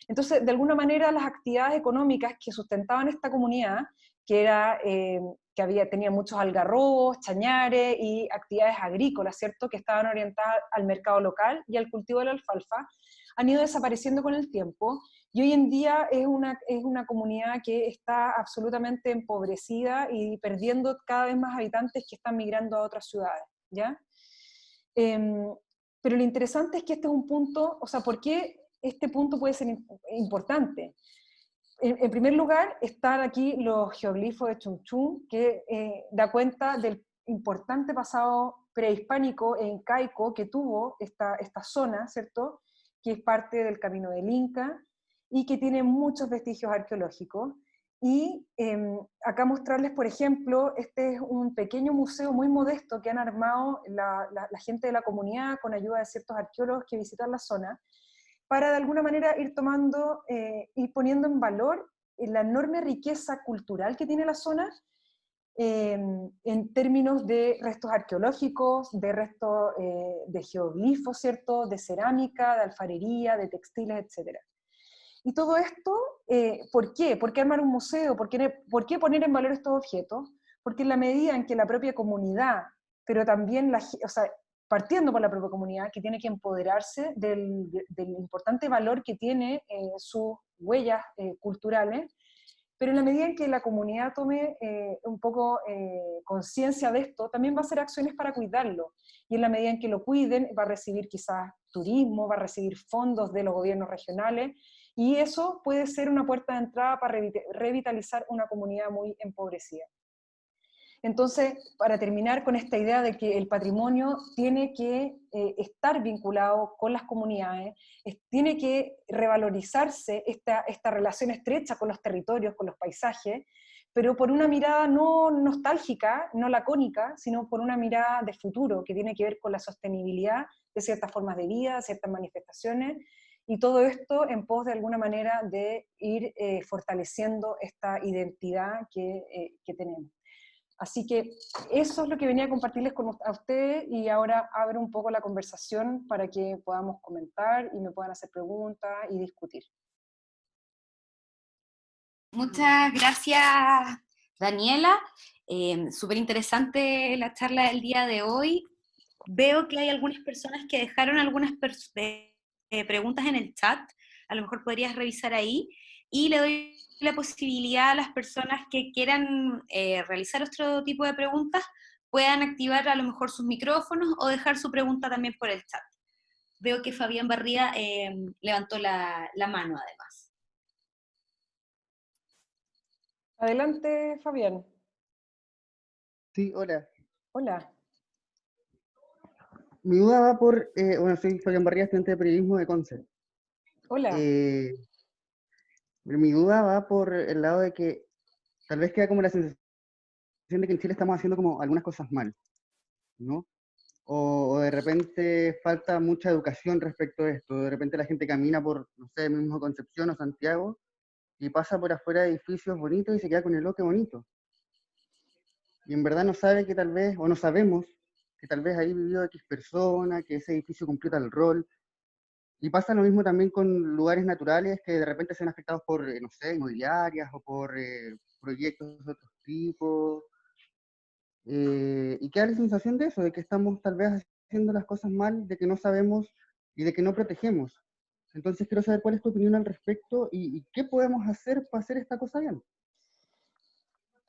Entonces, de alguna manera, las actividades económicas que sustentaban esta comunidad, tenía muchos algarrobos, chañares y actividades agrícolas, ¿cierto?, que estaban orientadas al mercado local y al cultivo de la alfalfa, han ido desapareciendo con el tiempo, y hoy en día es una comunidad que está absolutamente empobrecida y perdiendo cada vez más habitantes que están migrando a otras ciudades, ¿ya? Pero lo interesante es que este es un punto, o sea, ¿por qué este punto puede ser importante? En primer lugar, están aquí los geoglifos de Chunchún, que da cuenta del importante pasado prehispánico e incaico que tuvo esta zona, ¿cierto?, que es parte del camino del Inca, y que tiene muchos vestigios arqueológicos. Y acá mostrarles, por ejemplo, este es un pequeño museo muy modesto que han armado la gente de la comunidad con ayuda de ciertos arqueólogos que visitan la zona, para de alguna manera ir tomando, ir poniendo en valor la enorme riqueza cultural que tiene la zona, en términos de restos arqueológicos, de restos de geoglifos, ¿cierto?, de cerámica, de alfarería, de textiles, etc. Y todo esto, ¿por qué? ¿Por qué armar un museo? ¿Por qué poner en valor estos objetos? Porque en la medida en que la propia comunidad, pero también partiendo por la propia comunidad, que tiene que empoderarse del importante valor que tiene sus huellas culturales, pero en la medida en que la comunidad tome un poco conciencia de esto, también va a hacer acciones para cuidarlo, y en la medida en que lo cuiden, va a recibir quizás turismo, va a recibir fondos de los gobiernos regionales, y eso puede ser una puerta de entrada para revitalizar una comunidad muy empobrecida. Entonces, para terminar con esta idea de que el patrimonio tiene que estar vinculado con las comunidades, tiene que revalorizarse esta relación estrecha con los territorios, con los paisajes, pero por una mirada no nostálgica, no lacónica, sino por una mirada de futuro, que tiene que ver con la sostenibilidad de ciertas formas de vida, ciertas manifestaciones, y todo esto en pos de alguna manera de ir fortaleciendo esta identidad que tenemos. Así que eso es lo que venía a compartirles a ustedes, y ahora abro un poco la conversación para que podamos comentar y me puedan hacer preguntas y discutir. Muchas gracias, Daniela. Súper interesante la charla del día de hoy. Veo que hay algunas personas que dejaron algunas preguntas en el chat. A lo mejor podrías revisar ahí. Y le doy la posibilidad a las personas que quieran realizar otro tipo de preguntas, puedan activar a lo mejor sus micrófonos o dejar su pregunta también por el chat. Veo que Fabián Barría levantó la mano además. Adelante, Fabián. Sí, hola. Hola. Mi duda va por, bueno, soy Fabián Barría, estudiante de periodismo de Conce. Hola. Mi duda va por el lado de que tal vez queda como la sensación de que en Chile estamos haciendo como algunas cosas mal, ¿no? O de repente falta mucha educación respecto a esto. De repente la gente camina por, no sé, mismo Concepción o Santiago y pasa por afuera de edificios bonitos y se queda con el oque bonito. Y en verdad no sabe que tal vez, o no sabemos, que tal vez ahí vivió X persona, que ese edificio cumplió tal rol. Y pasa lo mismo también con lugares naturales que de repente se ven afectados por, no sé, inmobiliarias o por proyectos de otros tipos. Y queda la sensación de eso, de que estamos tal vez haciendo las cosas mal, de que no sabemos y de que no protegemos. Entonces quiero saber cuál es tu opinión al respecto y qué podemos hacer para hacer esta cosa bien.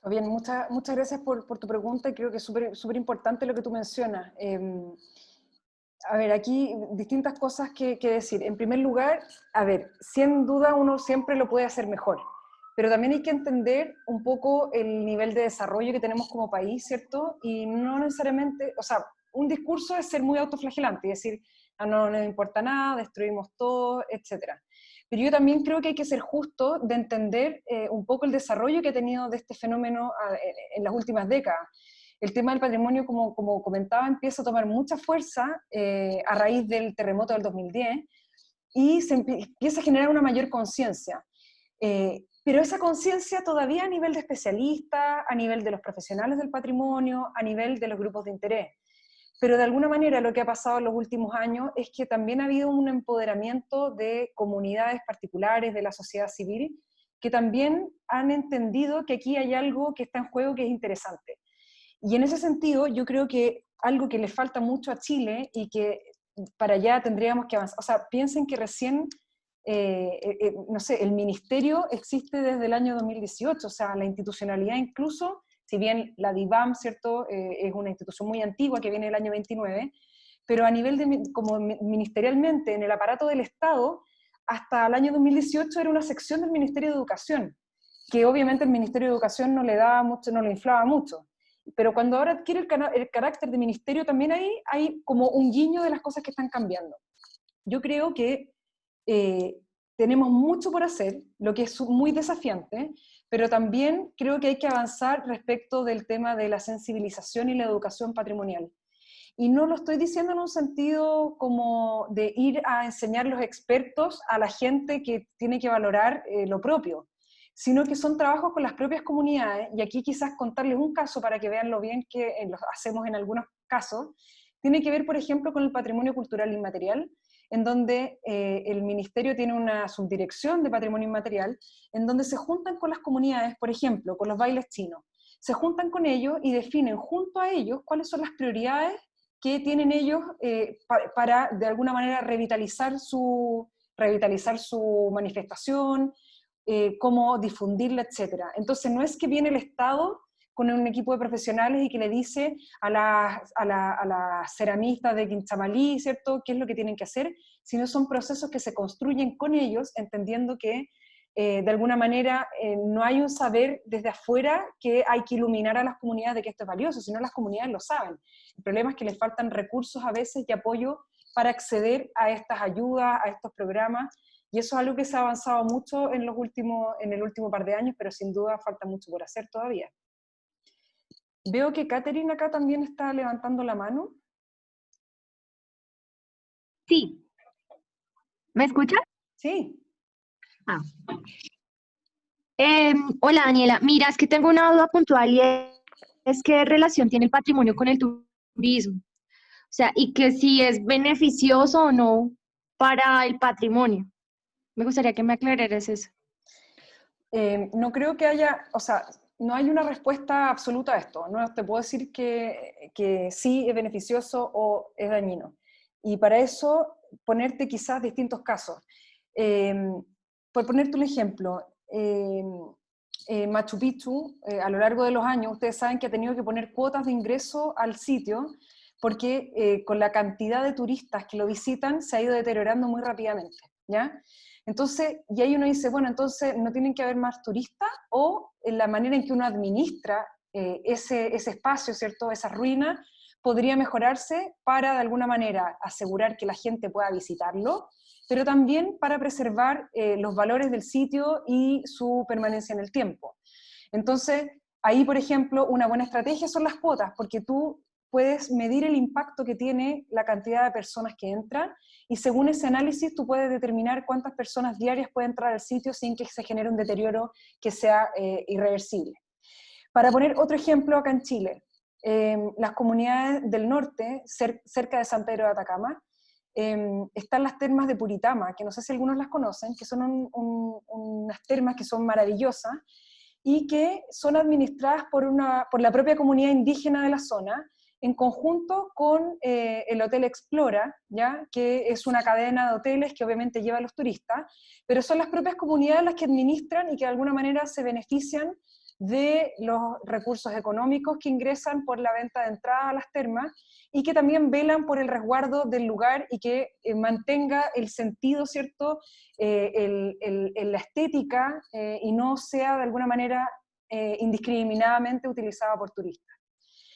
Fabián, muchas gracias por tu pregunta, y creo que es súper importante lo que tú mencionas. A ver, aquí distintas cosas que decir. En primer lugar, a ver, sin duda uno siempre lo puede hacer mejor, pero también hay que entender un poco el nivel de desarrollo que tenemos como país, ¿cierto? Y no necesariamente, o sea, un discurso es ser muy autoflagelante y decir, ah, no nos importa nada, destruimos todo, etcétera. Pero yo también creo que hay que ser justo de entender un poco el desarrollo que ha tenido de este fenómeno en las últimas décadas. El tema del patrimonio, como comentaba, empieza a tomar mucha fuerza a raíz del terremoto del 2010, y se empieza a generar una mayor conciencia. Pero esa conciencia todavía a nivel de especialistas, a nivel de los profesionales del patrimonio, a nivel de los grupos de interés. Pero de alguna manera lo que ha pasado en los últimos años es que también ha habido un empoderamiento de comunidades particulares, de la sociedad civil, que también han entendido que aquí hay algo que está en juego que es interesante. Y en ese sentido, yo creo que algo que le falta mucho a Chile y que para allá tendríamos que avanzar, o sea, piensen que recién, no sé, el ministerio existe desde el año 2018, o sea, la institucionalidad incluso, si bien la DIVAM, ¿cierto?, es una institución muy antigua que viene del año 29, pero a nivel de, como ministerialmente, en el aparato del Estado, hasta el año 2018 era una sección del Ministerio de Educación, que obviamente el Ministerio de Educación no le daba mucho, no le inflaba mucho. Pero cuando ahora adquiere el carácter de ministerio, también ahí hay como un guiño de las cosas que están cambiando. Yo creo que tenemos mucho por hacer, lo que es muy desafiante, pero también creo que hay que avanzar respecto del tema de la sensibilización y la educación patrimonial. Y no lo estoy diciendo en un sentido como de ir a enseñar los expertos a la gente que tiene que valorar lo propio, sino que son trabajos con las propias comunidades, y aquí quizás contarles un caso para que vean lo bien que lo hacemos en algunos casos. Tiene que ver, por ejemplo, con el patrimonio cultural inmaterial, en donde el ministerio tiene una subdirección de patrimonio inmaterial, en donde se juntan con las comunidades, por ejemplo, con los bailes chinos. Se juntan con ellos y definen junto a ellos cuáles son las prioridades que tienen ellos para de alguna manera revitalizar su manifestación, cómo difundirla, etc. Entonces no es que viene el Estado con un equipo de profesionales y que le dice a las ceramistas de Quinchamalí, ¿cierto?, qué es lo que tienen que hacer, sino son procesos que se construyen con ellos, entendiendo que de alguna manera no hay un saber desde afuera que hay que iluminar a las comunidades de que esto es valioso, sino las comunidades lo saben. El problema es que les faltan recursos a veces y apoyo para acceder a estas ayudas, a estos programas, y eso es algo que se ha avanzado mucho en el último par de años, pero sin duda falta mucho por hacer todavía. Veo que Catherine acá también está levantando la mano. Sí. ¿Me escucha? Sí. Ah. Hola Daniela, mira, es que tengo una duda puntual y es qué relación tiene el patrimonio con el turismo. O sea, y que si es beneficioso o no para el patrimonio. Me gustaría que me aclararas eso. No creo que haya, o sea, no hay una respuesta absoluta a esto. No te puedo decir que sí es beneficioso o es dañino. Y para eso, ponerte quizás distintos casos. Por ponerte un ejemplo, Machu Picchu, a lo largo de los años, ustedes saben que ha tenido que poner cuotas de ingreso al sitio, porque con la cantidad de turistas que lo visitan se ha ido deteriorando muy rápidamente, ¿ya? Entonces, y ahí uno dice, bueno, entonces no tienen que haber más turistas, o en la manera en que uno administra ese espacio, ¿cierto?, esa ruina, podría mejorarse para de alguna manera asegurar que la gente pueda visitarlo, pero también para preservar los valores del sitio y su permanencia en el tiempo. Entonces, ahí, por ejemplo, una buena estrategia son las cuotas, porque tú puedes medir el impacto que tiene la cantidad de personas que entran, y según ese análisis tú puedes determinar cuántas personas diarias pueden entrar al sitio sin que se genere un deterioro que sea irreversible. Para poner otro ejemplo acá en Chile, las comunidades del norte, cerca de San Pedro de Atacama, están las termas de Puritama, que no sé si algunos las conocen, que son unas termas que son maravillosas, y que son administradas por la propia comunidad indígena de la zona, en conjunto con el Hotel Explora, ¿ya?, que es una cadena de hoteles que obviamente lleva a los turistas, pero son las propias comunidades las que administran y que de alguna manera se benefician de los recursos económicos que ingresan por la venta de entrada a las termas, y que también velan por el resguardo del lugar y que mantenga el sentido, ¿cierto?, la estética, y no sea de alguna manera indiscriminadamente utilizada por turistas.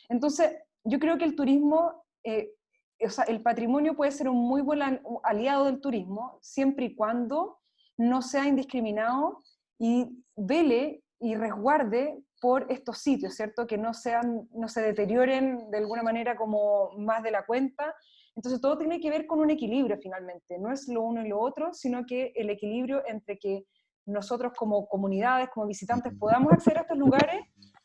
Entonces, yo creo que el turismo, o sea, el patrimonio puede ser un muy buen aliado del turismo, siempre y cuando no sea indiscriminado y vele y resguarde por estos sitios, ¿cierto? Que no se deterioren de alguna manera como más de la cuenta. Entonces todo tiene que ver con un equilibrio finalmente, no es lo uno y lo otro, sino que el equilibrio entre que nosotros como comunidades, como visitantes, podamos acceder a estos lugares,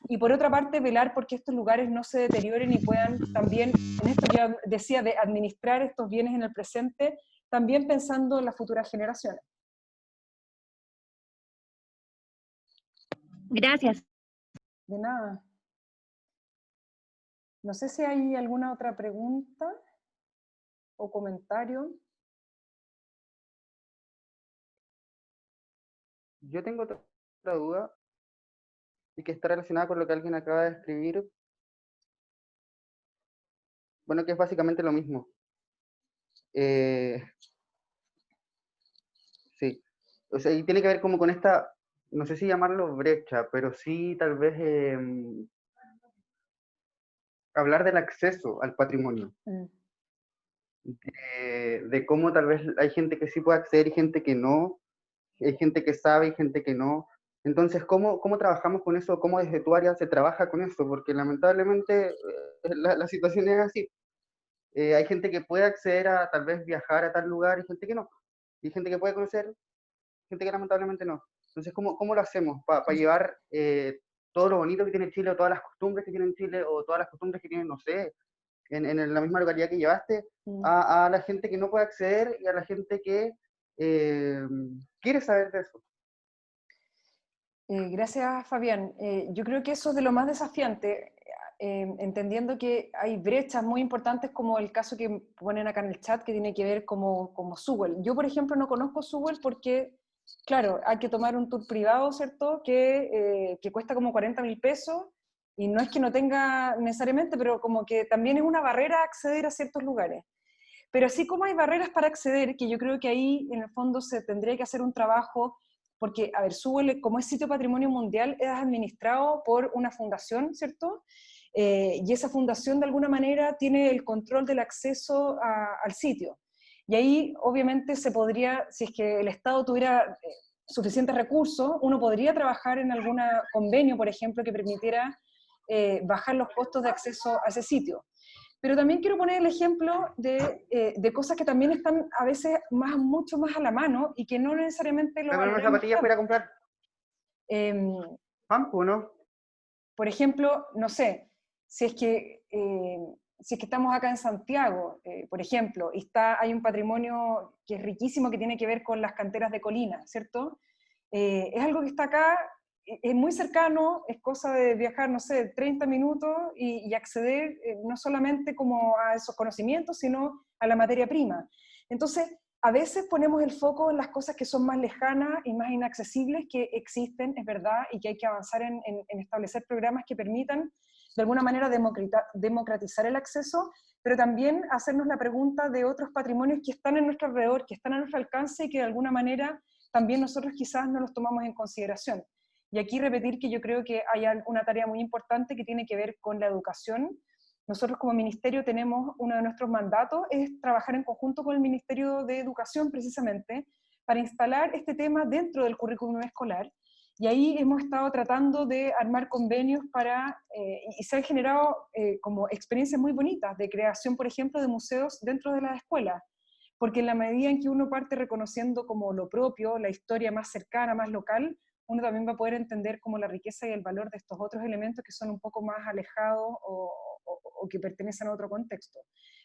y por otra parte velar porque estos lugares no se deterioren y puedan también, en esto que yo decía, de administrar estos bienes en el presente, también pensando en las futuras generaciones. Gracias. De nada. No sé si hay alguna otra pregunta o comentario. Yo tengo otra duda, y que está relacionada con lo que alguien acaba de escribir. Bueno, que es básicamente lo mismo. Sí. O sea, y tiene que ver como con esta, no sé si llamarlo brecha, pero sí tal vez hablar del acceso al patrimonio. De cómo tal vez hay gente que sí puede acceder y gente que no, hay gente que sabe y gente que no. Entonces, ¿cómo trabajamos con eso? ¿Cómo desde tu área se trabaja con eso? Porque lamentablemente la situación es así. Hay gente que puede acceder a tal vez viajar a tal lugar y gente que no. Y gente que puede conocer, gente que lamentablemente no. Entonces, ¿cómo lo hacemos para llevar todo lo bonito que tiene Chile, o todas las costumbres que tiene Chile, o todas las costumbres que tienen, no sé, en la misma localidad que llevaste, a la gente que no puede acceder y a la gente que quiere saber de eso? Gracias, Fabián. Yo creo que eso es de lo más desafiante. entendiendo que hay brechas muy importantes como el caso que ponen acá en el chat que tiene que ver como Sewell. Yo, por ejemplo, no conozco Sewell porque, claro, hay que tomar un tour privado, ¿cierto? Que cuesta como 40.000 pesos y no es que no tenga necesariamente, pero como que también es una barrera acceder a ciertos lugares. Pero así como hay barreras para acceder, que yo creo que ahí en el fondo se tendría que hacer un trabajo, porque, a ver, Sewell, como es sitio patrimonio mundial, es administrado por una fundación, ¿cierto? Y esa fundación de alguna manera tiene el control del acceso al sitio. Y ahí obviamente se podría, si es que el Estado tuviera suficientes recursos, uno podría trabajar en algún convenio, por ejemplo, que permitiera bajar los costos de acceso a ese sitio. Pero también quiero poner el ejemplo de cosas que también están a veces mucho más a la mano y que no necesariamente lo Dame unas valoramos zapatillas para ir a comprar. tanto. Pampo, ¿no? Por ejemplo, no sé, si es que, si es que estamos acá en Santiago, por ejemplo, y hay un patrimonio que es riquísimo que tiene que ver con las canteras de Colina, ¿cierto? Es algo que está acá, es muy cercano, es cosa de viajar, no sé, 30 minutos y acceder no solamente como a esos conocimientos, sino a la materia prima. Entonces, a veces ponemos el foco en las cosas que son más lejanas y más inaccesibles, que existen, es verdad, y que hay que avanzar en establecer programas que permitan de alguna manera democratizar el acceso, pero también hacernos la pregunta de otros patrimonios que están en nuestro alrededor, que están a nuestro alcance y que de alguna manera también nosotros quizás no los tomamos en consideración. Y aquí repetir que yo creo que hay una tarea muy importante que tiene que ver con la educación. Nosotros como ministerio tenemos, uno de nuestros mandatos es trabajar en conjunto con el Ministerio de Educación precisamente para instalar este tema dentro del currículum escolar. Y ahí hemos estado tratando de armar convenios y se han generado como experiencias muy bonitas de creación, por ejemplo, de museos dentro de las escuelas. Porque en la medida en que uno parte reconociendo como lo propio, la historia más cercana, más local, uno también va a poder entender como la riqueza y el valor de estos otros elementos que son un poco más alejados o que pertenecen a otro contexto.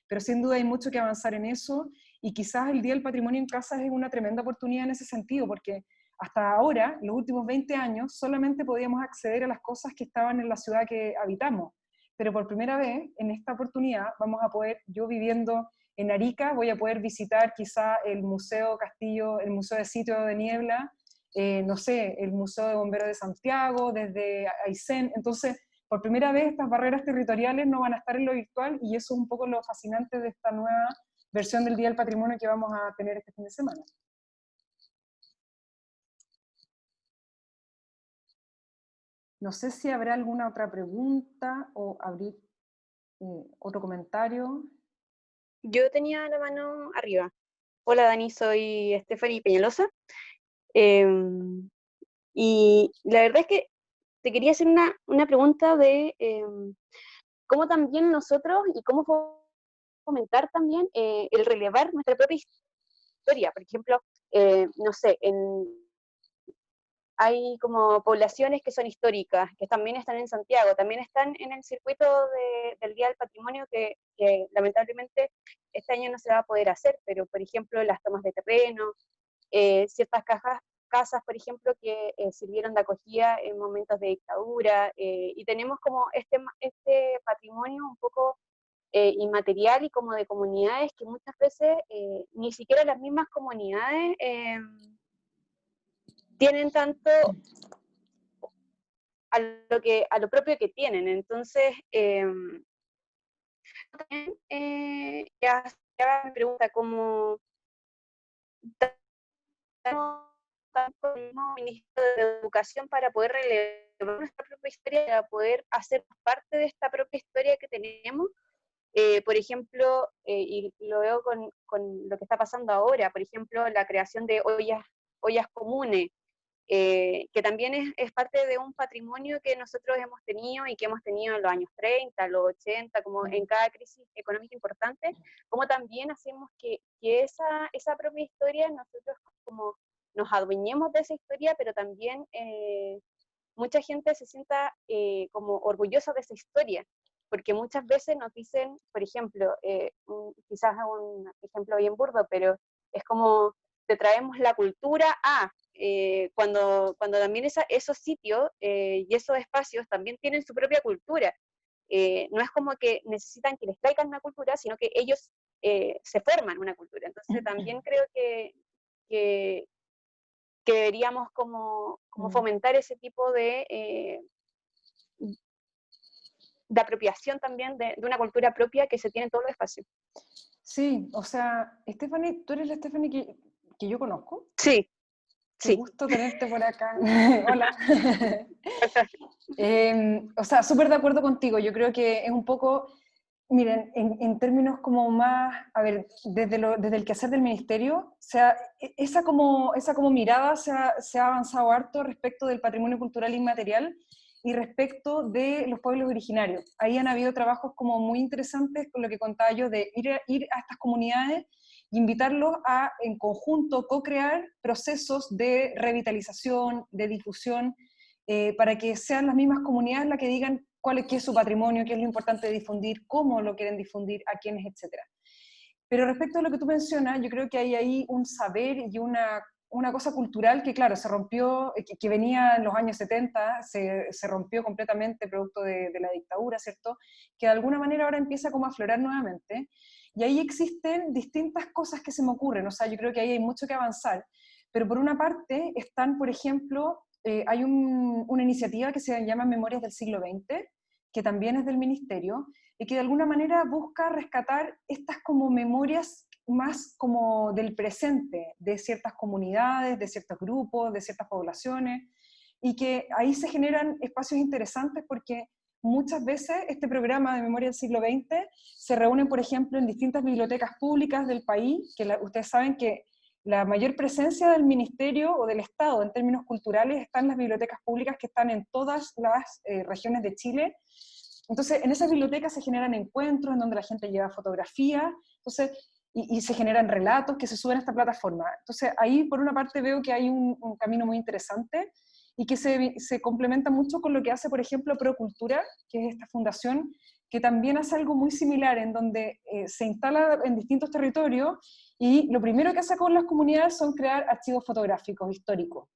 Pero sin duda hay mucho que avanzar en eso, y quizás el Día del Patrimonio en Casa es una tremenda oportunidad en ese sentido, porque hasta ahora, los últimos 20 años, solamente podíamos acceder a las cosas que estaban en la ciudad que habitamos. Pero por primera vez, en esta oportunidad, vamos a poder, yo viviendo en Arica, voy a poder visitar quizá el Museo Castillo, el Museo de Sitio de Niebla, no sé, el Museo de Bomberos de Santiago, desde Aysén. Entonces, por primera vez estas barreras territoriales no van a estar en lo virtual, y eso es un poco lo fascinante de esta nueva versión del Día del Patrimonio que vamos a tener este fin de semana. No sé si habrá alguna otra pregunta o abrir otro comentario. Yo tenía la mano arriba. Hola Dani, soy Stephanie Peñalosa. Y la verdad es que te quería hacer una pregunta de cómo también nosotros y cómo fomentar también el relevar nuestra propia historia. Por ejemplo, no sé, hay como poblaciones que son históricas, que también están en Santiago, también están en el circuito del Día del Patrimonio que lamentablemente este año no se va a poder hacer, pero por ejemplo las tomas de terreno, ciertas casas, por ejemplo, que sirvieron de acogida en momentos de dictadura, y tenemos como este patrimonio un poco inmaterial y como de comunidades que muchas veces ni siquiera las mismas comunidades tienen tanto a lo propio que tienen. Entonces, ya me pregunta cómo con el Ministerio de Educación para poder relevar nuestra propia historia, para poder hacer parte de esta propia historia que tenemos. Por ejemplo, y lo veo con lo que está pasando ahora, por ejemplo, la creación de ollas comunes, que también es parte de un patrimonio que nosotros hemos tenido y que hemos tenido en los años 30, los 80, como en cada crisis económica importante, como también hacemos que esa propia historia nosotros como nos adueñemos de esa historia, pero también mucha gente se sienta como orgullosa de esa historia, porque muchas veces nos dicen, por ejemplo, quizás un ejemplo bien burdo, pero es como te traemos la cultura a, cuando también esos sitios y esos espacios también tienen su propia cultura. no es como que necesitan que les traigan una cultura, sino que ellos se forman una cultura. Entonces también creo que, que deberíamos como fomentar ese tipo de apropiación también de una cultura propia que se tiene en todos los espacios. Sí, o sea, Stephanie, tú eres la Stephanie que yo conozco. Sí, Qué sí. gusto tenerte por acá. Hola. O sea, súper de acuerdo contigo. Yo creo que es un poco, miren, en términos como más, a ver, desde el quehacer del ministerio, o sea, esa como mirada se ha avanzado harto respecto del patrimonio cultural inmaterial y respecto de los pueblos originarios. Ahí han habido trabajos como muy interesantes con lo que contaba yo, de ir a estas comunidades y invitarlos a, en conjunto, co-crear procesos de revitalización, de difusión, para que sean las mismas comunidades las que digan qué es su patrimonio, qué es lo importante de difundir, cómo lo quieren difundir, a quiénes, etc. Pero respecto a lo que tú mencionas, yo creo que hay ahí un saber y una cosa cultural que, claro, se rompió, que venía en los años 70, se rompió completamente producto de la dictadura, ¿cierto? Que de alguna manera ahora empieza como a aflorar nuevamente. Y ahí existen distintas cosas que se me ocurren, o sea, yo creo que ahí hay mucho que avanzar. Pero por una parte están, por ejemplo, hay una iniciativa que se llama Memorias del Siglo XX, que también es del Ministerio, y que de alguna manera busca rescatar estas como memorias más como del presente, de ciertas comunidades, de ciertos grupos, de ciertas poblaciones, y que ahí se generan espacios interesantes porque muchas veces este programa de Memoria del Siglo XX se reúne, por ejemplo, en distintas bibliotecas públicas del país, que ustedes saben que la mayor presencia del Ministerio o del Estado en términos culturales está en las bibliotecas públicas que están en todas las regiones de Chile. Entonces, en esas bibliotecas se generan encuentros en donde la gente lleva fotografía, entonces, y se generan relatos que se suben a esta plataforma. Entonces, ahí por una parte veo que hay un camino muy interesante y que se complementa mucho con lo que hace, por ejemplo, Procultura, que es esta fundación que también hace algo muy similar, en donde se instala en distintos territorios y lo primero que hace con las comunidades son crear archivos fotográficos históricos,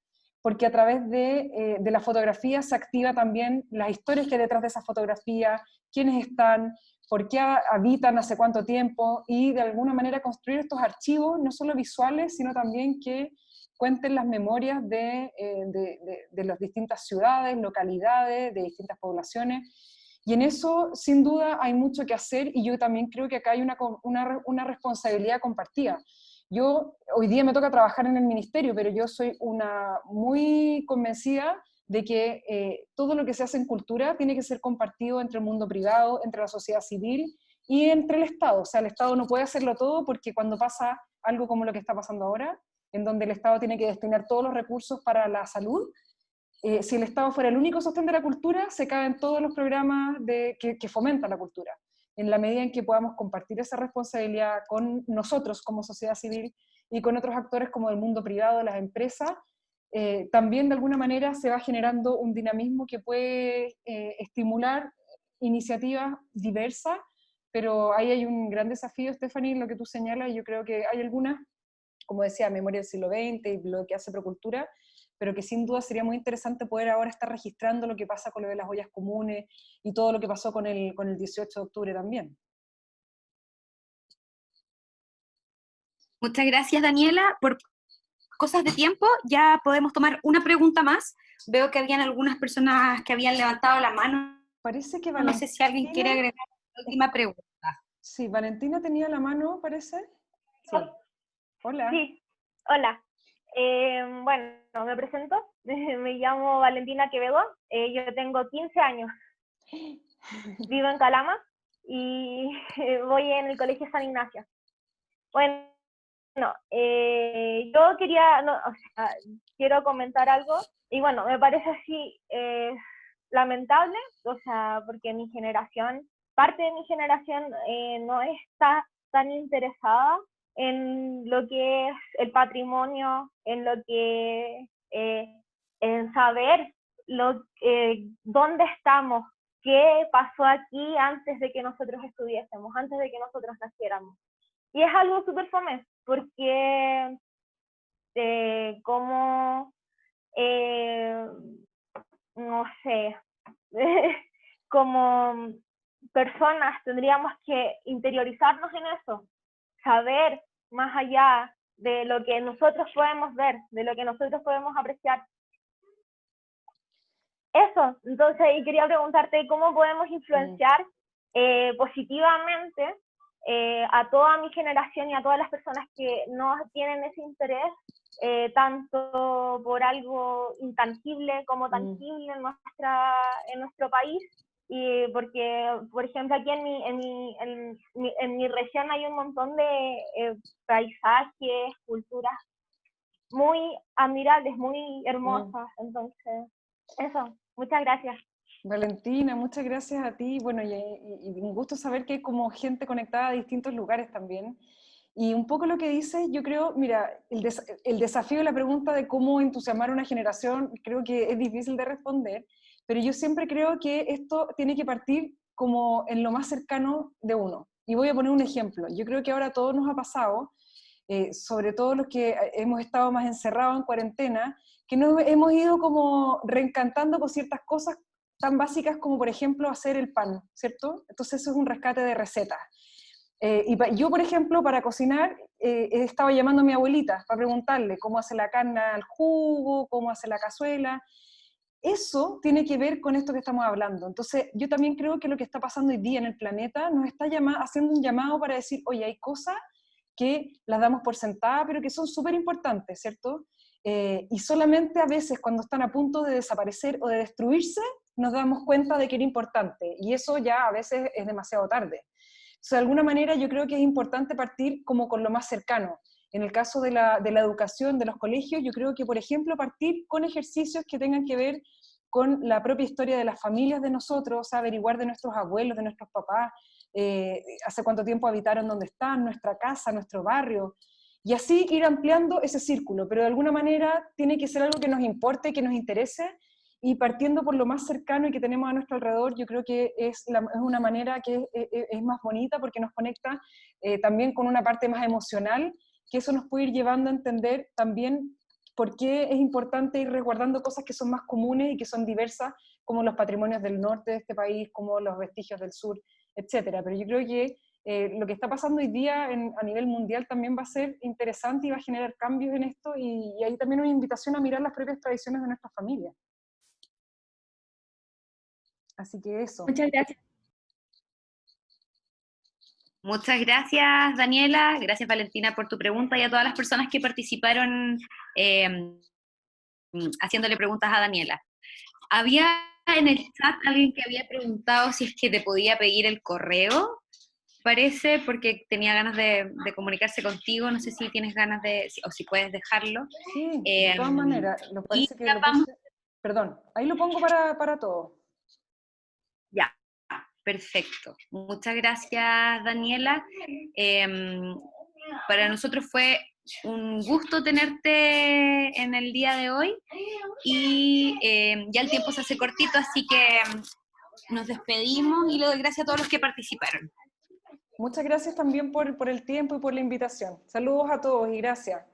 porque a través de la fotografía se activa también las historias que hay detrás de esa fotografía, quiénes están, por qué habitan, hace cuánto tiempo, y de alguna manera construir estos archivos, no solo visuales, sino también que cuenten las memorias de las distintas ciudades, localidades, de distintas poblaciones. Y en eso, sin duda, hay mucho que hacer, y yo también creo que acá hay una responsabilidad compartida. Yo hoy día me toca trabajar en el ministerio, pero yo soy muy convencida de que todo lo que se hace en cultura tiene que ser compartido entre el mundo privado, entre la sociedad civil y entre el Estado. O sea, el Estado no puede hacerlo todo porque cuando pasa algo como lo que está pasando ahora, en donde el Estado tiene que destinar todos los recursos para la salud, si el Estado fuera el único sostén de la cultura, se caen todos los programas que fomentan la cultura. En la medida en que podamos compartir esa responsabilidad con nosotros como sociedad civil y con otros actores como el mundo privado, las empresas, también de alguna manera se va generando un dinamismo que puede estimular iniciativas diversas, pero ahí hay un gran desafío, Stephanie, lo que tú señalas, y yo creo que hay algunas, como decía, Memoria del Siglo XX y lo que hace Procultura, pero que sin duda sería muy interesante poder ahora estar registrando lo que pasa con lo de las ollas comunes y todo lo que pasó con el 18 de octubre también. Muchas gracias, Daniela. Por cosas de tiempo, ya podemos tomar una pregunta más. Veo que habían algunas personas que habían levantado la mano. Parece que No sé si alguien quiere agregar la última pregunta. Sí, Valentina tenía la mano, parece. Sí. Hola. Sí, hola. Bueno, me presento. Me llamo Valentina Quevedo. Yo tengo 15 años. Vivo en Calama y voy en el Colegio San Ignacio. Bueno, yo quería, quiero comentar algo. Y bueno, me parece así lamentable, o sea, porque mi generación, parte de mi generación no está tan interesada en lo que es el patrimonio, en lo que, en saber dónde estamos, qué pasó aquí antes de que nosotros estudiésemos, antes de que nosotros naciéramos. Y es algo súper fome, porque como, no sé, como personas tendríamos que interiorizarnos en eso, saber más allá de lo que nosotros podemos ver, de lo que nosotros podemos apreciar. Eso, entonces, y quería preguntarte cómo podemos influenciar positivamente a toda mi generación y a todas las personas que no tienen ese interés, tanto por algo intangible como tangible en nuestro país, y porque, por ejemplo, aquí en mi región hay un montón de paisajes, culturas muy admirables, muy hermosas, entonces, eso, muchas gracias. Valentina, muchas gracias a ti. Bueno, y un gusto saber que hay como gente conectada a distintos lugares también. Y un poco lo que dices, yo creo, mira, el desafío de la pregunta de cómo entusiasmar a una generación, creo que es difícil de responder, pero yo siempre creo que esto tiene que partir como en lo más cercano de uno. Y voy a poner un ejemplo. Yo creo que ahora a todos nos ha pasado, sobre todo los que hemos estado más encerrados en cuarentena, que nos hemos ido como reencantando con ciertas cosas tan básicas como, por ejemplo, hacer el pan, ¿cierto? Entonces eso es un rescate de recetas. Yo, por ejemplo, para cocinar, estaba llamando a mi abuelita para preguntarle cómo hace la carne al jugo, cómo hace la cazuela. Eso tiene que ver con esto que estamos hablando. Entonces, yo también creo que lo que está pasando hoy día en el planeta nos está haciendo un llamado para decir, oye, hay cosas que las damos por sentada, pero que son súper importantes, ¿cierto? Y solamente a veces cuando están a punto de desaparecer o de destruirse, nos damos cuenta de que era importante, y eso ya a veces es demasiado tarde. O sea, de alguna manera yo creo que es importante partir como con lo más cercano. En el caso de la educación, de los colegios, yo creo que, por ejemplo, partir con ejercicios que tengan que ver con la propia historia de las familias de nosotros, o sea, averiguar de nuestros abuelos, de nuestros papás, hace cuánto tiempo habitaron donde están, nuestra casa, nuestro barrio, y así ir ampliando ese círculo, pero de alguna manera tiene que ser algo que nos importe, que nos interese, y partiendo por lo más cercano y que tenemos a nuestro alrededor, yo creo que es una manera que es más bonita porque nos conecta también con una parte más emocional, que eso nos puede ir llevando a entender también por qué es importante ir resguardando cosas que son más comunes y que son diversas, como los patrimonios del norte de este país, como los vestigios del sur, etcétera. Pero yo creo que lo que está pasando hoy día a nivel mundial también va a ser interesante y va a generar cambios en esto, y ahí también una invitación a mirar las propias tradiciones de nuestras familias. Así que eso. Muchas gracias. Muchas gracias, Daniela. Gracias, Valentina, por tu pregunta, y a todas las personas que participaron haciéndole preguntas a Daniela. Había en el chat alguien que había preguntado si es que te podía pedir el correo, parece, porque tenía ganas de comunicarse contigo. No sé si tienes ganas o si puedes dejarlo. Sí, de todas maneras, lo parece que lo puse. Perdón, ahí lo pongo para todo. Ya, perfecto. Muchas gracias, Daniela. Para nosotros fue un gusto tenerte en el día de hoy, y ya el tiempo se hace cortito, así que nos despedimos y le doy gracias a todos los que participaron. Muchas gracias también por el tiempo y por la invitación. Saludos a todos y gracias.